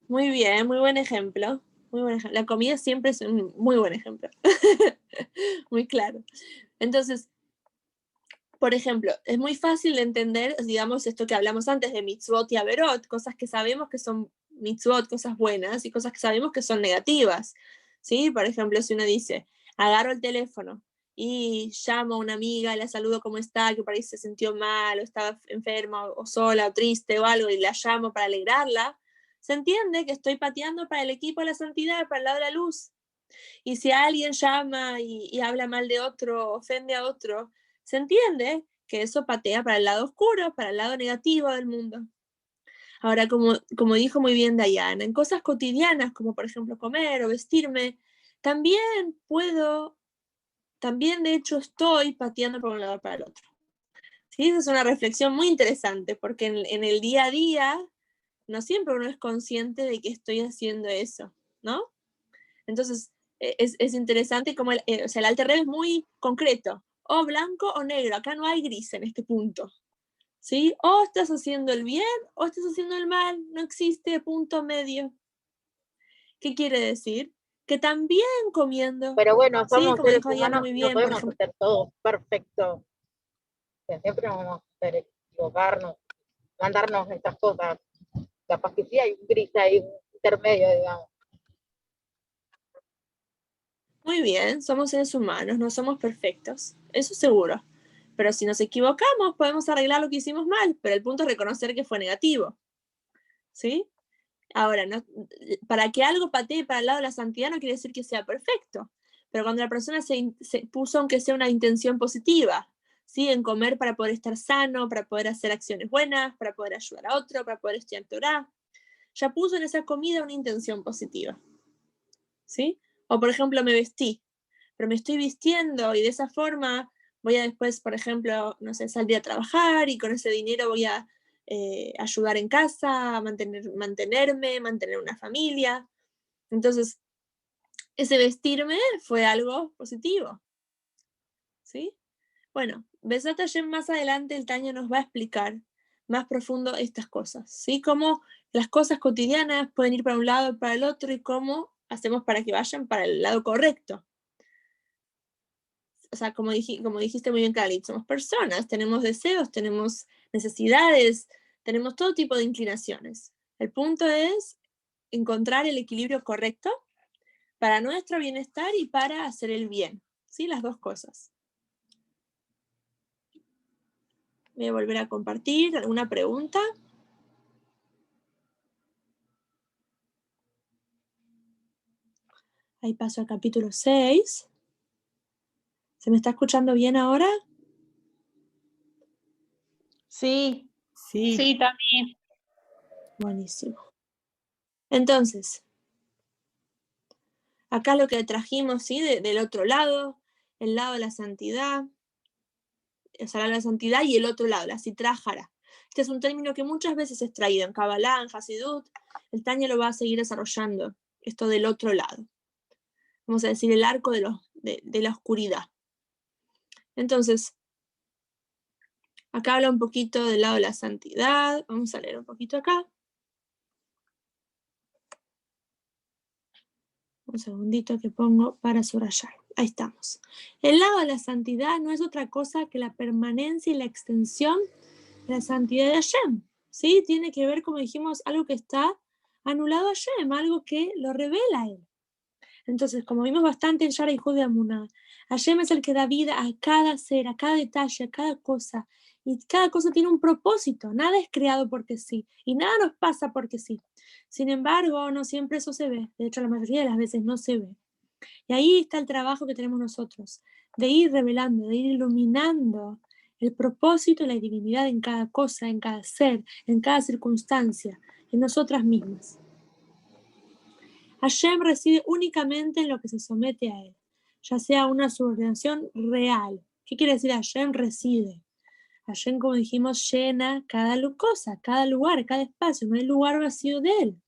Muy bien, muy buen ejemplo. muy buen ejemplo. La comida siempre es un muy buen ejemplo. Muy claro. Entonces, por ejemplo, es muy fácil de entender, digamos, esto que hablamos antes de mitzvot y averot, cosas que sabemos que son mitzvot, cosas buenas, y cosas que sabemos que son negativas. ¿Sí? Por ejemplo, si uno dice, agarro el teléfono y llamo a una amiga, la saludo cómo está, que por ahí se sintió mal, o estaba enferma, o sola, o triste, o algo, y la llamo para alegrarla, se entiende que estoy pateando para el equipo de la santidad, para el lado de la luz. Y si alguien llama y habla mal de otro, ofende a otro, se entiende que eso patea para el lado oscuro, para el lado negativo del mundo. Ahora, como dijo muy bien Diana, en cosas cotidianas, como por ejemplo comer o vestirme, también de hecho estoy pateando por un lado para el otro. ¿Sí? Esa es una reflexión muy interesante, porque en el día a día no siempre uno es consciente de que estoy haciendo eso, ¿no? Entonces, es interesante como o sea, el Alter Rebbe es muy concreto, o blanco o negro, acá no hay gris en este punto, ¿sí? O estás haciendo el bien o estás haciendo el mal, no existe punto medio. ¿Qué quiere decir? Que también comiendo,
Pero bueno,
¿sí?
somos
Como
seres
dijo Diana
humanos
muy
y no
bien, por
podemos
ejemplo.
hacer todo perfecto. O sea, siempre vamos a equivocarnos, mandarnos estas cosas. Capaz que sí hay un gris, hay un intermedio, digamos.
Muy bien, somos seres humanos, no somos perfectos, eso seguro. Pero si nos equivocamos, podemos arreglar lo que hicimos mal, pero el punto es reconocer que fue negativo, ¿sí? Ahora, no, para que algo patee para el lado de la santidad no quiere decir que sea perfecto, pero cuando la persona se puso aunque sea una intención positiva, ¿sí? En comer para poder estar sano, para poder hacer acciones buenas, para poder ayudar a otro, para poder estudiar Torah, ya puso en esa comida una intención positiva, ¿sí? O por ejemplo, me vestí, pero me estoy vistiendo y de esa forma voy a después, por ejemplo, no sé, salir a trabajar y con ese dinero voy a ayudar en casa, mantenerme, mantener una familia. Entonces, ese vestirme fue algo positivo, ¿sí? Bueno, Besat Hashem más adelante el Taño nos va a explicar más profundo estas cosas, ¿sí? Cómo las cosas cotidianas pueden ir para un lado y para el otro y cómo hacemos para que vayan para el lado correcto. O sea, como dijiste muy bien, Cali, somos personas, tenemos deseos, tenemos necesidades, tenemos todo tipo de inclinaciones. El punto es encontrar el equilibrio correcto para nuestro bienestar y para hacer el bien, ¿sí? Las dos cosas. Voy a volver a compartir alguna pregunta. Ahí paso al capítulo 6. ¿Se me está escuchando bien ahora?
Sí.
Sí,
Sí, también.
Buenísimo. Entonces, acá lo que trajimos, ¿sí? Del otro lado, el lado de la santidad, o sea, la santidad y el otro lado, la Sitra Jara. Este es un término que muchas veces es traído en Kabbalah, en Hasidut. El Taña lo va a seguir desarrollando, esto del otro lado. Vamos a decir el arco de la oscuridad. Entonces, acá habla un poquito del lado de la santidad. Vamos a leer un poquito acá. Un segundito que pongo para subrayar. Ahí estamos. El lado de la santidad no es otra cosa que la permanencia y la extensión de la santidad de Hashem. ¿Sí? Tiene que ver, como dijimos, algo que está anulado a Hashem, algo que lo revela a él. Entonces, como vimos bastante en Shara y Jud de Amuná, Hashem es el que da vida a cada ser, a cada detalle, a cada cosa. Y cada cosa tiene un propósito. Nada es creado porque sí. Y nada nos pasa porque sí. Sin embargo, no siempre eso se ve. De hecho, la mayoría de las veces no se ve. Y ahí está el trabajo que tenemos nosotros, de ir revelando, de ir iluminando el propósito y la divinidad en cada cosa, en cada ser, en cada circunstancia, en nosotras mismas. Hashem reside únicamente en lo que se somete a él, ya sea una subordinación real. ¿Qué quiere decir Hashem reside? Hashem, como dijimos, llena cada cosa, cada lugar, cada espacio, no hay lugar vacío de él.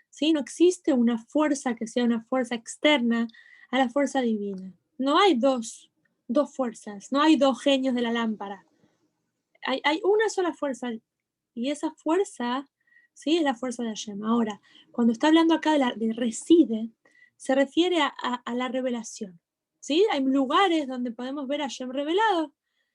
¿Sí? No existe una fuerza que sea una fuerza externa a la fuerza divina. No hay dos fuerzas, no hay dos genios de la lámpara. Hay una sola fuerza y esa fuerza, ¿sí? Es la fuerza de Hashem. Ahora, cuando está hablando acá de reside, se refiere a la revelación, ¿sí? Hay lugares donde podemos ver a Hashem revelado,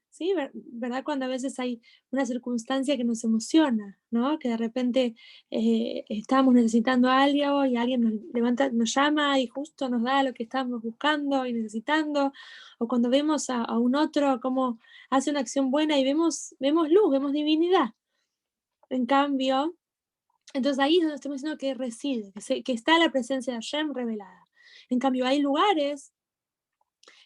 ¿sí? ¿Verdad? Cuando a veces hay una circunstancia que nos emociona, ¿no? Que de repente estamos necesitando algo y alguien nos levanta, nos llama y justo nos da lo que estamos buscando y necesitando, o cuando vemos a un otro cómo hace una acción buena y vemos luz, vemos divinidad. En cambio, entonces ahí es donde estamos diciendo que reside, que está la presencia de Hashem revelada. En cambio, hay lugares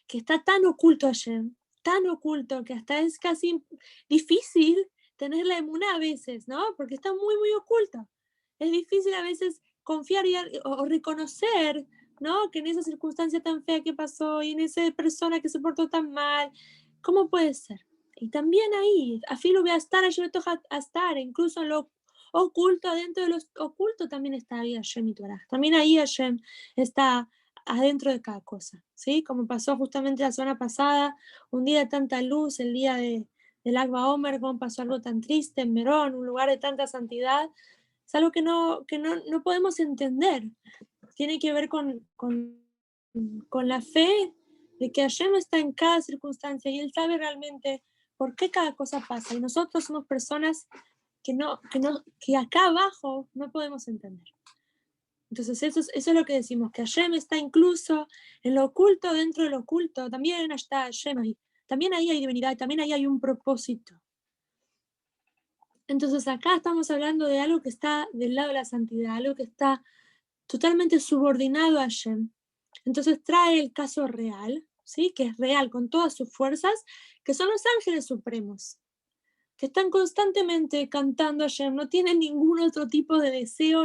que está tan oculto Hashem, tan oculto que hasta es casi difícil tener la emuná a veces, ¿no? Porque está muy, muy oculto. Es difícil a veces confiar o reconocer, ¿no? Que en esa circunstancia tan fea que pasó y en esa persona que se portó tan mal, ¿cómo puede ser? Y también ahí, afilo voy a estar, yo me toca a estar, incluso en lo oculto, dentro de lo oculto también está ahí Hashem y Torah. También ahí Hashem está adentro de cada cosa, ¿sí? Como pasó justamente la semana pasada, un día de tanta luz, el día del Lag BaOmer, como pasó algo tan triste en Merón, un lugar de tanta santidad, es algo que no podemos entender. Tiene que ver con la fe de que Hashem está en cada circunstancia y Él sabe realmente por qué cada cosa pasa. Y nosotros somos personas que acá abajo no podemos entender. Entonces eso es lo que decimos, que Hashem está incluso en lo oculto, dentro de lo oculto, también está Hashem ahí. También ahí hay divinidad, también ahí hay un propósito. Entonces acá estamos hablando de algo que está del lado de la santidad, algo que está totalmente subordinado a Hashem. Entonces trae el caso real, ¿sí? Que es real con todas sus fuerzas, que son los ángeles supremos, que están constantemente cantando a Hashem, no tienen ningún otro tipo de deseo,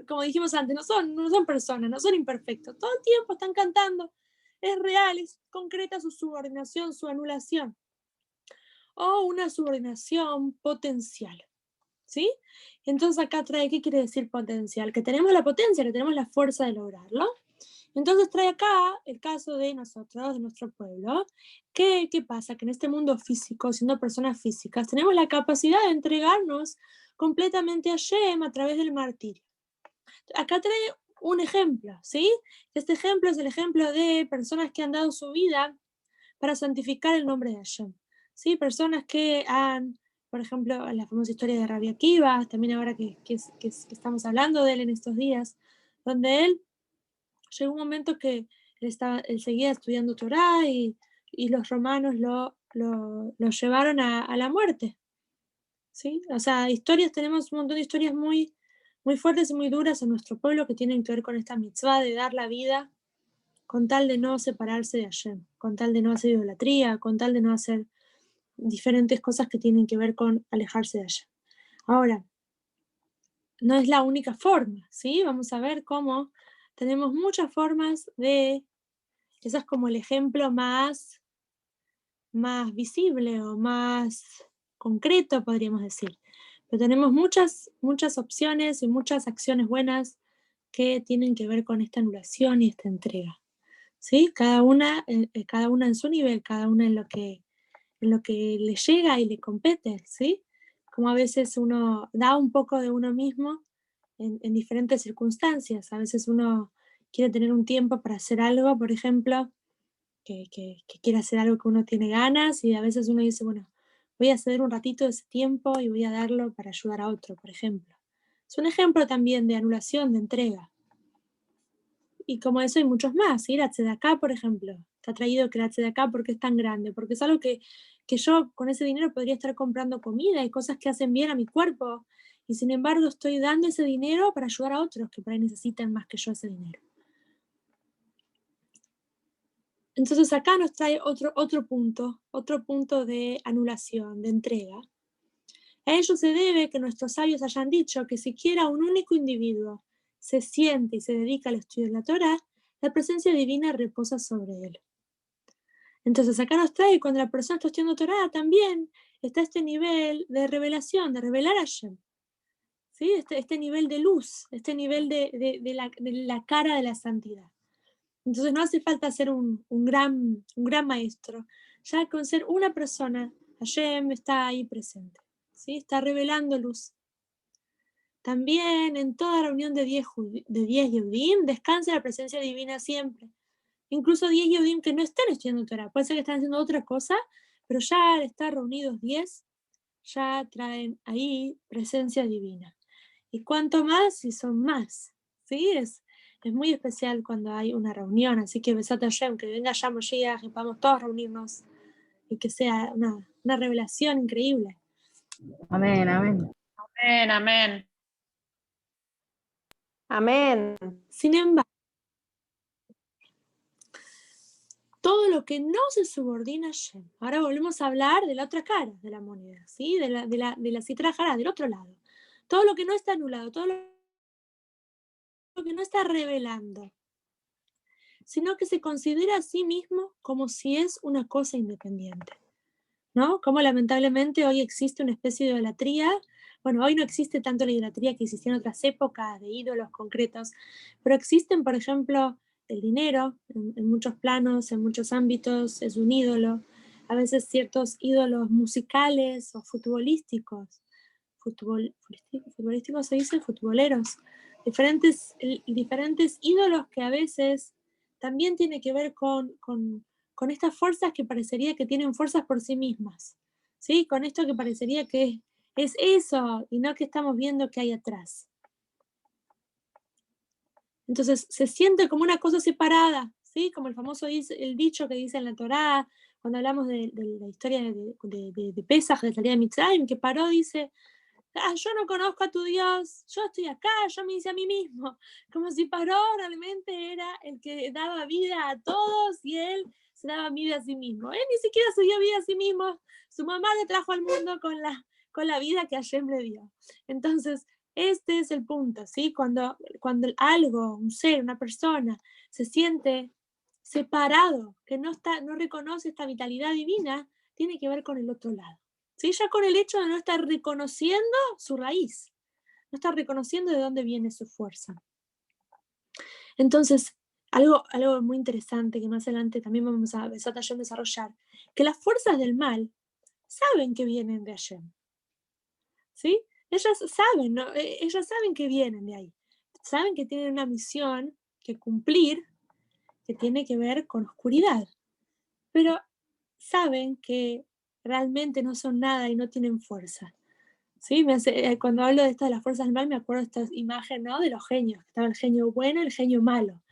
como dijimos antes, no son personas, no son imperfectos, todo el tiempo están cantando, es real, es concreta su subordinación, su anulación, o una subordinación potencial, ¿sí? Entonces acá trae, ¿qué quiere decir potencial? Que tenemos la potencia, que tenemos la fuerza de lograrlo. Entonces trae acá el caso de nosotros, de nuestro pueblo. ¿Qué pasa? Que en este mundo físico, siendo personas físicas, tenemos la capacidad de entregarnos completamente a Hashem a través del martirio. Acá trae un ejemplo, ¿sí? Este ejemplo es el ejemplo de personas que han dado su vida para santificar el nombre de Hashem, ¿sí? Personas que han, por ejemplo, la famosa historia de Rabbi Akiva, también ahora que estamos hablando de él en estos días, donde él llegó un momento que él seguía estudiando Torah y los romanos lo llevaron a la muerte, ¿sí? O sea, tenemos un montón de historias muy, muy fuertes y muy duras en nuestro pueblo que tienen que ver con esta mitzvah de dar la vida con tal de no separarse de Hashem, con tal de no hacer idolatría, con tal de no hacer diferentes cosas que tienen que ver con alejarse de Hashem. Ahora, no es la única forma, ¿sí? Vamos a ver cómo tenemos muchas formas de, esa es como el ejemplo más visible o más concreto, podríamos decir. Pero tenemos muchas opciones y muchas acciones buenas que tienen que ver con esta anulación y esta entrega, ¿sí? Cada una en su nivel, cada una en lo que le llega y le compete, ¿sí? Como a veces uno da un poco de uno mismo en diferentes circunstancias. A veces uno quiere tener un tiempo para hacer algo, por ejemplo, que quiere hacer algo que uno tiene ganas, y a veces uno dice, bueno, voy a ceder un ratito de ese tiempo y voy a darlo para ayudar a otro, por ejemplo. Es un ejemplo también de anulación, de entrega. Y como eso hay muchos más. Ir a Tzedakah, por ejemplo. Está traído que la Tzedakah porque es tan grande, porque es algo que yo con ese dinero podría estar comprando comida y cosas que hacen bien a mi cuerpo. Y sin embargo estoy dando ese dinero para ayudar a otros que por ahí necesitan más que yo ese dinero. Entonces acá nos trae otro punto de anulación, de entrega. A ello se debe que nuestros sabios hayan dicho que siquiera un único individuo se siente y se dedica al estudio de la Torah, la presencia divina reposa sobre él. Entonces acá nos trae, cuando la persona está estudiando Torah, también está este nivel de revelación, de revelar a Hashem, ¿sí? Este nivel de luz, este nivel de la cara de la santidad. Entonces no hace falta ser un gran maestro, ya con ser una persona, Hashem está ahí presente, ¿sí? Está revelando luz. también en toda reunión de 10 Yehudim descansa la presencia divina siempre. Incluso 10 Yehudim que no están estudiando Torah, puede ser que están haciendo otra cosa, pero ya al estar reunidos 10, ya traen ahí presencia divina. Y cuanto más, si son más, ¿sí? Es muy especial cuando hay una reunión, así que Besat Hashem, que venga ya Moshiach y podamos todos reunirnos y que sea una revelación increíble.
Amén, amén.
Amén, amén.
Amén.
Sin embargo, todo lo que no se subordina a Hashem. Ahora volvemos a hablar de la otra cara de la moneda, ¿sí? De la Sitra Hará, del otro lado. Todo lo que no está anulado, todo lo que no está revelando, sino que se considera a sí mismo como si es una cosa independiente, ¿no? Como lamentablemente hoy existe una especie de idolatría. Bueno, hoy no existe tanto la idolatría que existía en otras épocas de ídolos concretos, pero existen, por ejemplo, el dinero en muchos planos, en muchos ámbitos, es un ídolo. A veces ciertos ídolos musicales o futbolísticos. ¿Futbolísticos se dice? Futboleros. Diferentes ídolos que a veces también tienen que ver con estas fuerzas que parecería que tienen fuerzas por sí mismas, ¿sí? Con esto que parecería que es eso y no que estamos viendo que hay atrás. Entonces se siente como una cosa separada, ¿sí? Como el famoso el dicho que dice en la Torá, cuando hablamos de la historia de Pesaj, de salida de Mitzrayim, que Paró dice, yo no conozco a tu Dios, yo estoy acá, yo me hice a mí mismo. Como si Paró realmente era el que daba vida a todos y él se daba vida a sí mismo. Él ni siquiera se dio vida a sí mismo, su mamá le trajo al mundo con la vida que Hashem le dio. Entonces, este es el punto, ¿sí? Cuando algo, un ser, una persona, se siente separado, que no reconoce esta vitalidad divina, tiene que ver con el otro lado. ¿Sí? Ya con el hecho de no estar reconociendo su raíz, no estar reconociendo de dónde viene su fuerza. Entonces, algo muy interesante que más adelante también vamos a desarrollar, que las fuerzas del mal saben que vienen de Hashem. ¿Sí? Ellas saben, ¿no? Ellas saben que vienen de ahí. Saben que tienen una misión que cumplir, que tiene que ver con oscuridad. Pero saben que realmente no son nada y no tienen fuerza. ¿Sí? Cuando hablo de esto de las fuerzas del mal, me acuerdo de esta imagen, ¿no? De los genios. Estaba el genio bueno y el genio malo.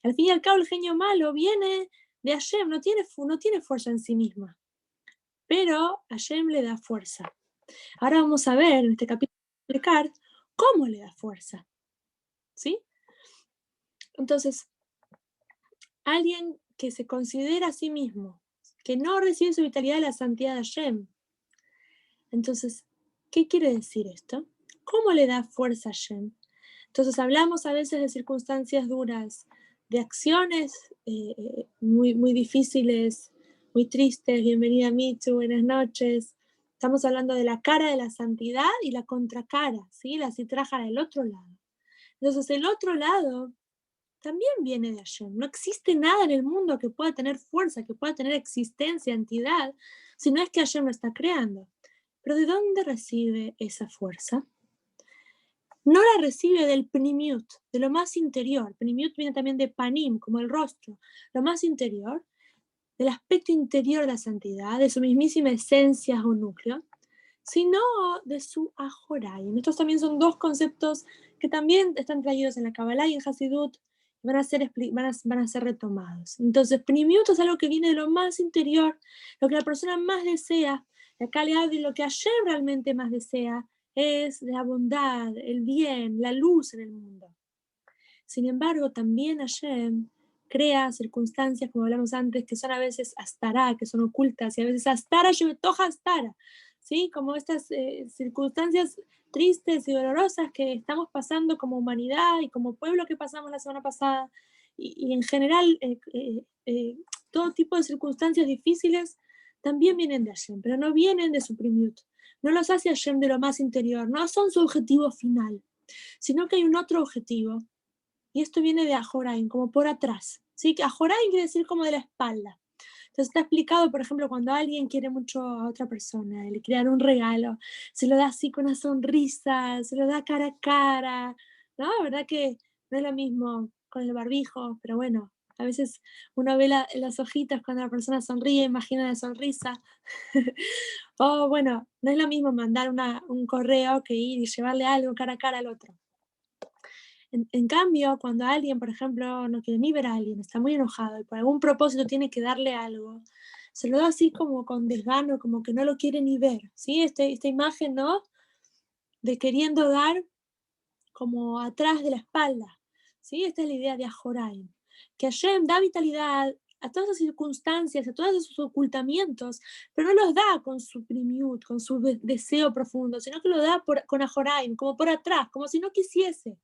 Al fin y al cabo, el genio malo viene de Hashem, no tiene fuerza en sí misma. Pero Hashem le da fuerza. Ahora vamos a ver en este capítulo explicar cómo le da fuerza. ¿Sí? Entonces, alguien que se considera a sí mismo, que no recibe su vitalidad de la santidad de Hashem. Entonces, ¿qué quiere decir esto? ¿Cómo le da fuerza a Hashem? Entonces, hablamos a veces de circunstancias duras, de acciones muy, muy difíciles, muy tristes. Bienvenida, Michu, buenas noches. Estamos hablando de la cara de la santidad y la contracara, ¿sí? La Sitra Hará, el otro lado. Entonces, el otro lado también viene de Hashem. No existe nada en el mundo que pueda tener fuerza, que pueda tener existencia, entidad, si no es que Hashem lo está creando. Pero ¿de dónde recibe esa fuerza? No la recibe del Pnimiut, de lo más interior. Pnimiut viene también de Panim, como el rostro. Lo más interior, del aspecto interior de la santidad, de su mismísima esencia o núcleo, sino de su Ajoraim. Estos también son dos conceptos que también están traídos en la Kabbalah y en Hasidut, van a ser retomados. Entonces, Pnimiut es algo que viene de lo más interior, lo que la persona más desea. Y acá le hablo de lo que Hashem realmente más desea, es la bondad, el bien, la luz en el mundo. Sin embargo, también Hashem crea circunstancias, como hablamos antes, que son a veces astará, que son ocultas, y a veces astara, shebetoja astara, ¿sí? Como estas circunstancias tristes y dolorosas que estamos pasando como humanidad y como pueblo que pasamos la semana pasada, y en general todo tipo de circunstancias difíciles también vienen de Hashem, pero no vienen de su Pnimiut. No los hace Hashem de lo más interior, no son su objetivo final, sino que hay un otro objetivo. Y esto viene de Ajoraim, como por atrás. ¿Sí? Que Ajoraim quiere decir como de la espalda. Entonces está explicado, por ejemplo, cuando alguien quiere mucho a otra persona, le quiere dar un regalo, se lo da así con una sonrisa, se lo da cara a cara, ¿no? La verdad que no es lo mismo con el barbijo, pero bueno, a veces uno ve las hojitas cuando la persona sonríe, imagina la sonrisa. O bueno, no es lo mismo mandar un correo que ir y llevarle algo cara a cara al otro. En cambio, cuando alguien, por ejemplo, no quiere ni ver a alguien, está muy enojado y por algún propósito tiene que darle algo, se lo da así como con desgano, como que no lo quiere ni ver, ¿sí? Esta imagen, ¿no? De queriendo dar como atrás de la espalda, ¿sí? Esta es la idea de Ajoraim, que Hashem da vitalidad a todas las circunstancias, a todos esos ocultamientos, pero no los da con su primiut, con su deseo profundo, sino que lo da con Ajoraim, como por atrás, como si no quisiese.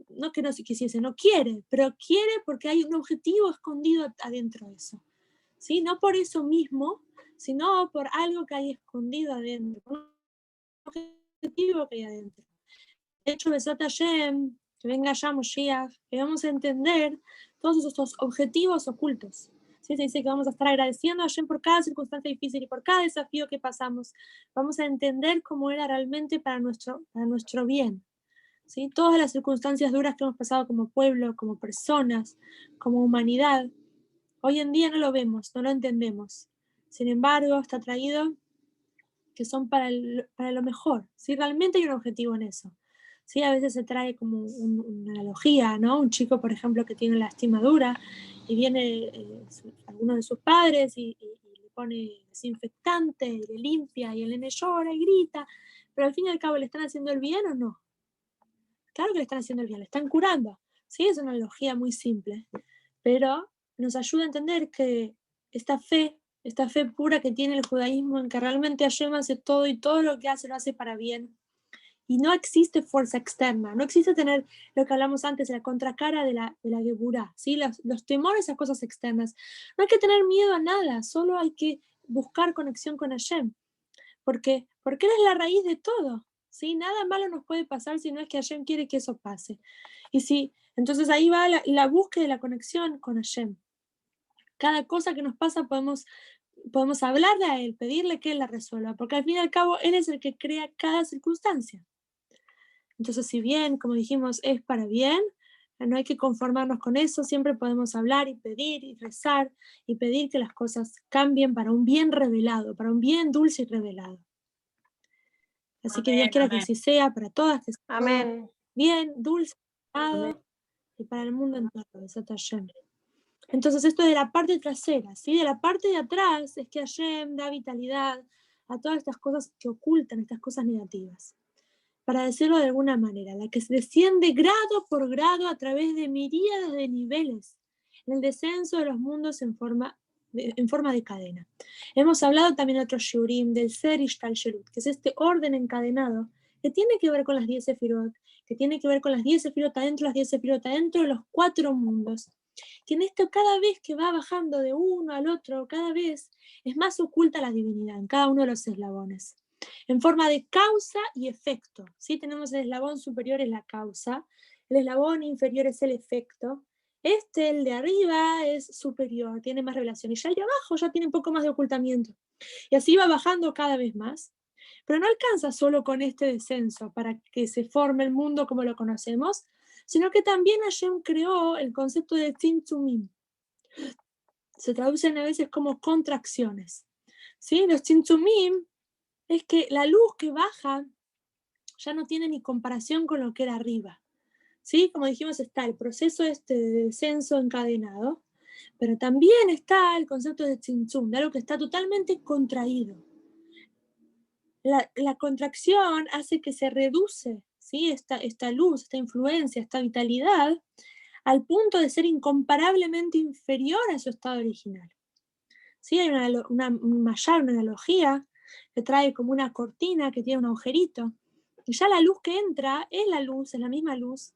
No que no se quisiese, no quiere, pero quiere porque hay un objetivo escondido adentro de eso. ¿Sí? No por eso mismo, sino por algo que hay escondido adentro, un objetivo que hay adentro. De hecho, Besat Hashem, que venga ya Moshiach, que vamos a entender todos estos objetivos ocultos. ¿Sí? Se dice que vamos a estar agradeciendo a Hashem por cada circunstancia difícil y por cada desafío que pasamos. Vamos a entender cómo era realmente para nuestro bien. ¿Sí? Todas las circunstancias duras que hemos pasado como pueblo, como personas, como humanidad, hoy en día no lo vemos, no lo entendemos. Sin embargo, está traído que son para lo mejor. ¿Sí? Realmente hay un objetivo en eso. ¿Sí? A veces se trae como una analogía, ¿no? Un chico, por ejemplo, que tiene la lastimadura y viene alguno de sus padres y le pone desinfectante y le limpia y el nene llora y grita, pero al fin y al cabo, ¿le están haciendo el bien o no? Claro que le están haciendo el bien, le están curando. Sí, es una analogía muy simple, pero nos ayuda a entender que esta fe pura que tiene el judaísmo, en que realmente Hashem hace todo y todo lo que hace lo hace para bien. Y no existe fuerza externa, no existe tener lo que hablamos antes, la contracara de la Geburá, ¿sí? Los temores a cosas externas. No hay que tener miedo a nada, solo hay que buscar conexión con Hashem. Porque Él es la raíz de todo. ¿Sí? Nada malo nos puede pasar si no es que Hashem quiere que eso pase. Y sí, entonces ahí va la búsqueda de la conexión con Hashem. Cada cosa que nos pasa podemos hablarle a Él, pedirle que Él la resuelva, porque al fin y al cabo Él es el que crea cada circunstancia. Entonces, si bien, como dijimos, es para bien, no hay que conformarnos con eso, siempre podemos hablar y pedir y rezar y pedir que las cosas cambien para un bien revelado, para un bien dulce y revelado. Así que Dios quiera que así sea para todas, que sea
Amén.
bien, dulce, y para el mundo entero. Entonces esto de la parte trasera, ¿sí? De la parte de atrás es que Hashem da vitalidad a todas estas cosas que ocultan, estas cosas negativas. Para decirlo de alguna manera, la que se desciende grado por grado a través de miríadas de niveles, en el descenso de los mundos en forma de cadena. Hemos hablado también en otros shurim del Ser Ishtalshelut, que es este orden encadenado que tiene que ver con las 10 sefirot, que tiene que ver con las 10 sefirot adentro, las 10 sefirot adentro de los 4 mundos. Que en esto cada vez que va bajando de uno al otro, cada vez es más oculta la divinidad en cada uno de los eslabones. En forma de causa y efecto. ¿Sí? Tenemos el eslabón superior es la causa, el eslabón inferior es el efecto. El de arriba es superior, tiene más revelación, y ya el de abajo ya tiene un poco más de ocultamiento. Y así va bajando cada vez más. Pero no alcanza solo con este descenso para que se forme el mundo como lo conocemos, sino que también Hashem creó el concepto de tzimtzumim. Se traducen a veces como contracciones. ¿Sí? Los tzimtzumim es que la luz que baja ya no tiene ni comparación con lo que era arriba. ¿Sí? Como dijimos, está el proceso de descenso encadenado, pero también está el concepto de tzimtzum, de algo que está totalmente contraído. La contracción hace que se reduce, ¿sí? esta luz, esta influencia, esta vitalidad, al punto de ser incomparablemente inferior a su estado original. ¿Sí? Hay una analogía que trae como una cortina que tiene un agujerito, y ya la luz que entra es la misma luz,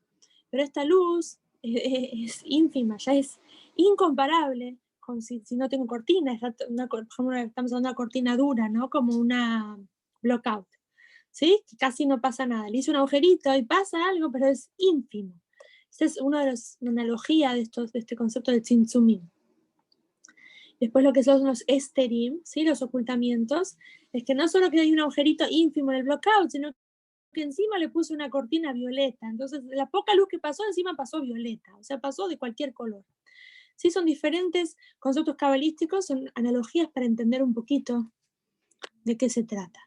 pero esta luz es ínfima, ya es incomparable con si no tengo cortina, estamos hablando de una cortina dura, ¿no? Como una blockout, ¿sí? Que casi no pasa nada, le hice un agujerito y pasa algo, pero es ínfimo. Esta es una analogía de este concepto de tzimtzumim. Después lo que son los esterim, ¿sí? Los ocultamientos, es que no solo que hay un agujerito ínfimo en el blockout, sino que encima le puse una cortina violeta. Entonces, la poca luz que pasó, encima pasó violeta, o sea, pasó de cualquier color. Sí, son diferentes conceptos cabalísticos, son analogías para entender un poquito de qué se trata.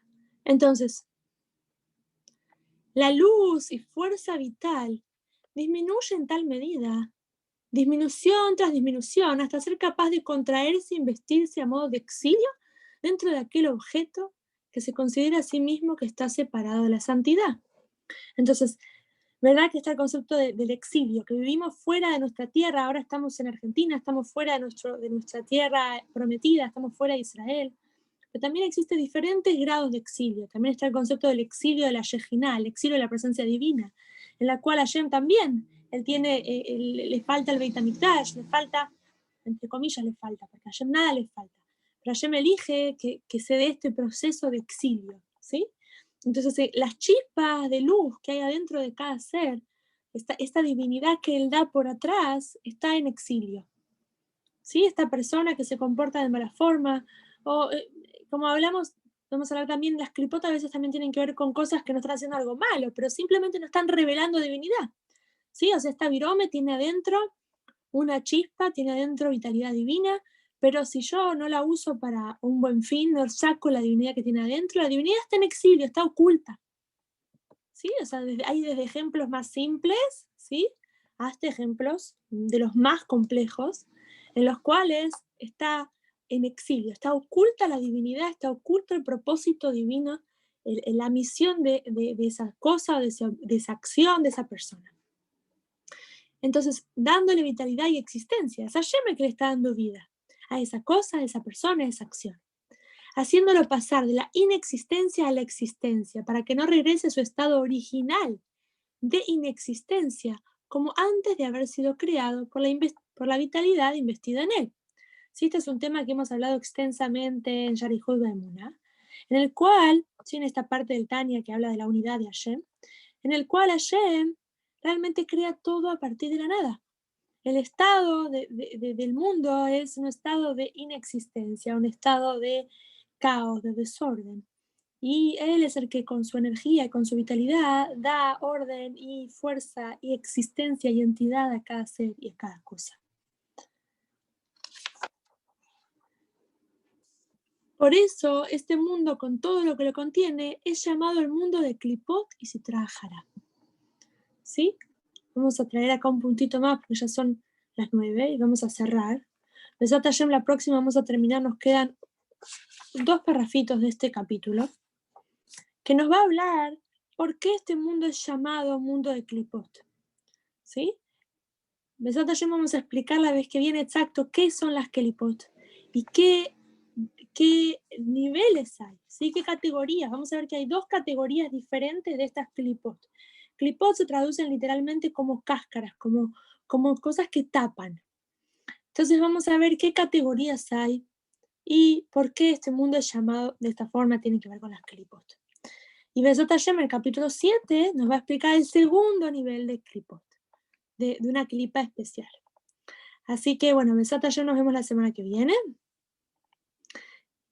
Entonces, la luz y fuerza vital disminuye en tal medida, disminución tras disminución, hasta ser capaz de contraerse e investirse a modo de exilio dentro de aquel objeto que se considera a sí mismo que está separado de la santidad. Entonces, ¿verdad que está el concepto del exilio? Que vivimos fuera de nuestra tierra, ahora estamos en Argentina, estamos fuera de nuestra tierra prometida, estamos fuera de Israel. Pero también existen diferentes grados de exilio. También está el concepto del exilio de la Shejinah, el exilio de la presencia divina, en la cual Hashem también, él tiene, le falta el Beit HaMikdash, le falta, entre comillas le falta, porque a Hashem nada le falta. Pero Hashem elige que se dé este proceso de exilio, ¿sí? Entonces, las chispas de luz que hay adentro de cada ser, esta divinidad que él da por atrás, está en exilio. ¿Sí? Esta persona que se comporta de mala forma, o como hablamos, vamos a hablar también, las clipotas a veces también tienen que ver con cosas que no están haciendo algo malo, pero simplemente no están revelando divinidad. ¿Sí? O sea, esta virome tiene adentro una chispa, tiene adentro vitalidad divina, pero si yo no la uso para un buen fin, no saco la divinidad que tiene adentro, la divinidad está en exilio, está oculta. ¿Sí? O sea, hay desde ejemplos más simples, ¿sí? Hasta ejemplos de los más complejos, en los cuales está en exilio, está oculta la divinidad, está oculto el propósito divino, la misión de esa cosa, de esa acción, de esa persona. Entonces, dándole vitalidad y existencia, es Hashem que le está dando vida a esa cosa, a esa persona, a esa acción, haciéndolo pasar de la inexistencia a la existencia, para que no regrese a su estado original de inexistencia, como antes de haber sido creado por la vitalidad investida en él. ¿Sí? Este es un tema que hemos hablado extensamente en Yarihud Be'emunah, en el cual, ¿sí? En esta parte del Tanya que habla de la unidad de Hashem, en el cual Hashem realmente crea todo a partir de la nada. El estado del mundo es un estado de inexistencia, un estado de caos, de desorden. Y Él es el que con su energía y con su vitalidad da orden y fuerza y existencia y entidad a cada ser y a cada cosa. Por eso, este mundo, con todo lo que lo contiene, es llamado el mundo de Klipot y Sitra Achara. ¿Sí? Vamos a traer acá un puntito más, porque ya son las 9 y vamos a cerrar. Besat Hashem, la próxima vamos a terminar, nos quedan 2 parrafitos de este capítulo, que nos va a hablar por qué este mundo es llamado mundo de Klipot. ¿Sí? Besat Hashem vamos a explicar la vez que viene exacto qué son las Klipot y qué niveles hay, ¿sí? ¿Qué categorías? Vamos a ver que hay 2 categorías diferentes de estas Klipot. Klipot se traducen literalmente como cáscaras, como cosas que tapan. Entonces vamos a ver qué categorías hay y por qué este mundo es llamado de esta forma, tiene que ver con las Klipot. Y Besat Hashem, en el capítulo 7, nos va a explicar el segundo nivel de Klipot, de una clipa especial. Así que bueno, Besat Hashem, nos vemos la semana que viene.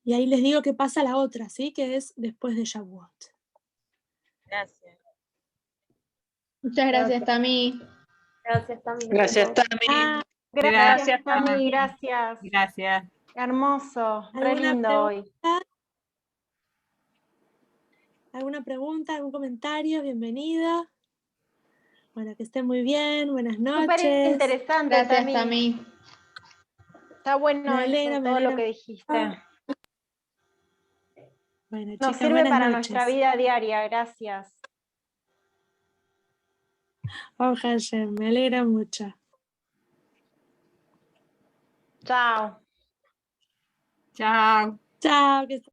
Y ahí les digo que pasa la otra, ¿sí? Que es después de Shavuot.
Gracias.
Muchas gracias, Tami.
Gracias, Tami.
Gracias, Tami.
Gracias,
Gracias,
Tami, gracias.
Gracias.
Hermoso, re
¿Alguna
lindo hoy.
¿Alguna pregunta, algún comentario? Bienvenida. Bueno, que estén muy bien, buenas noches.
Súper interesante,
Gracias, Tami.
Está bueno
Me alegra,
todo lo
me
que
alegra.
dijiste.
Bueno,
Nos
chicas,
sirve
buenas
para
noches.
nuestra vida diaria, gracias.
Oh, Hashem, me alegra mucho.
Chao.
Chao.
Chao, que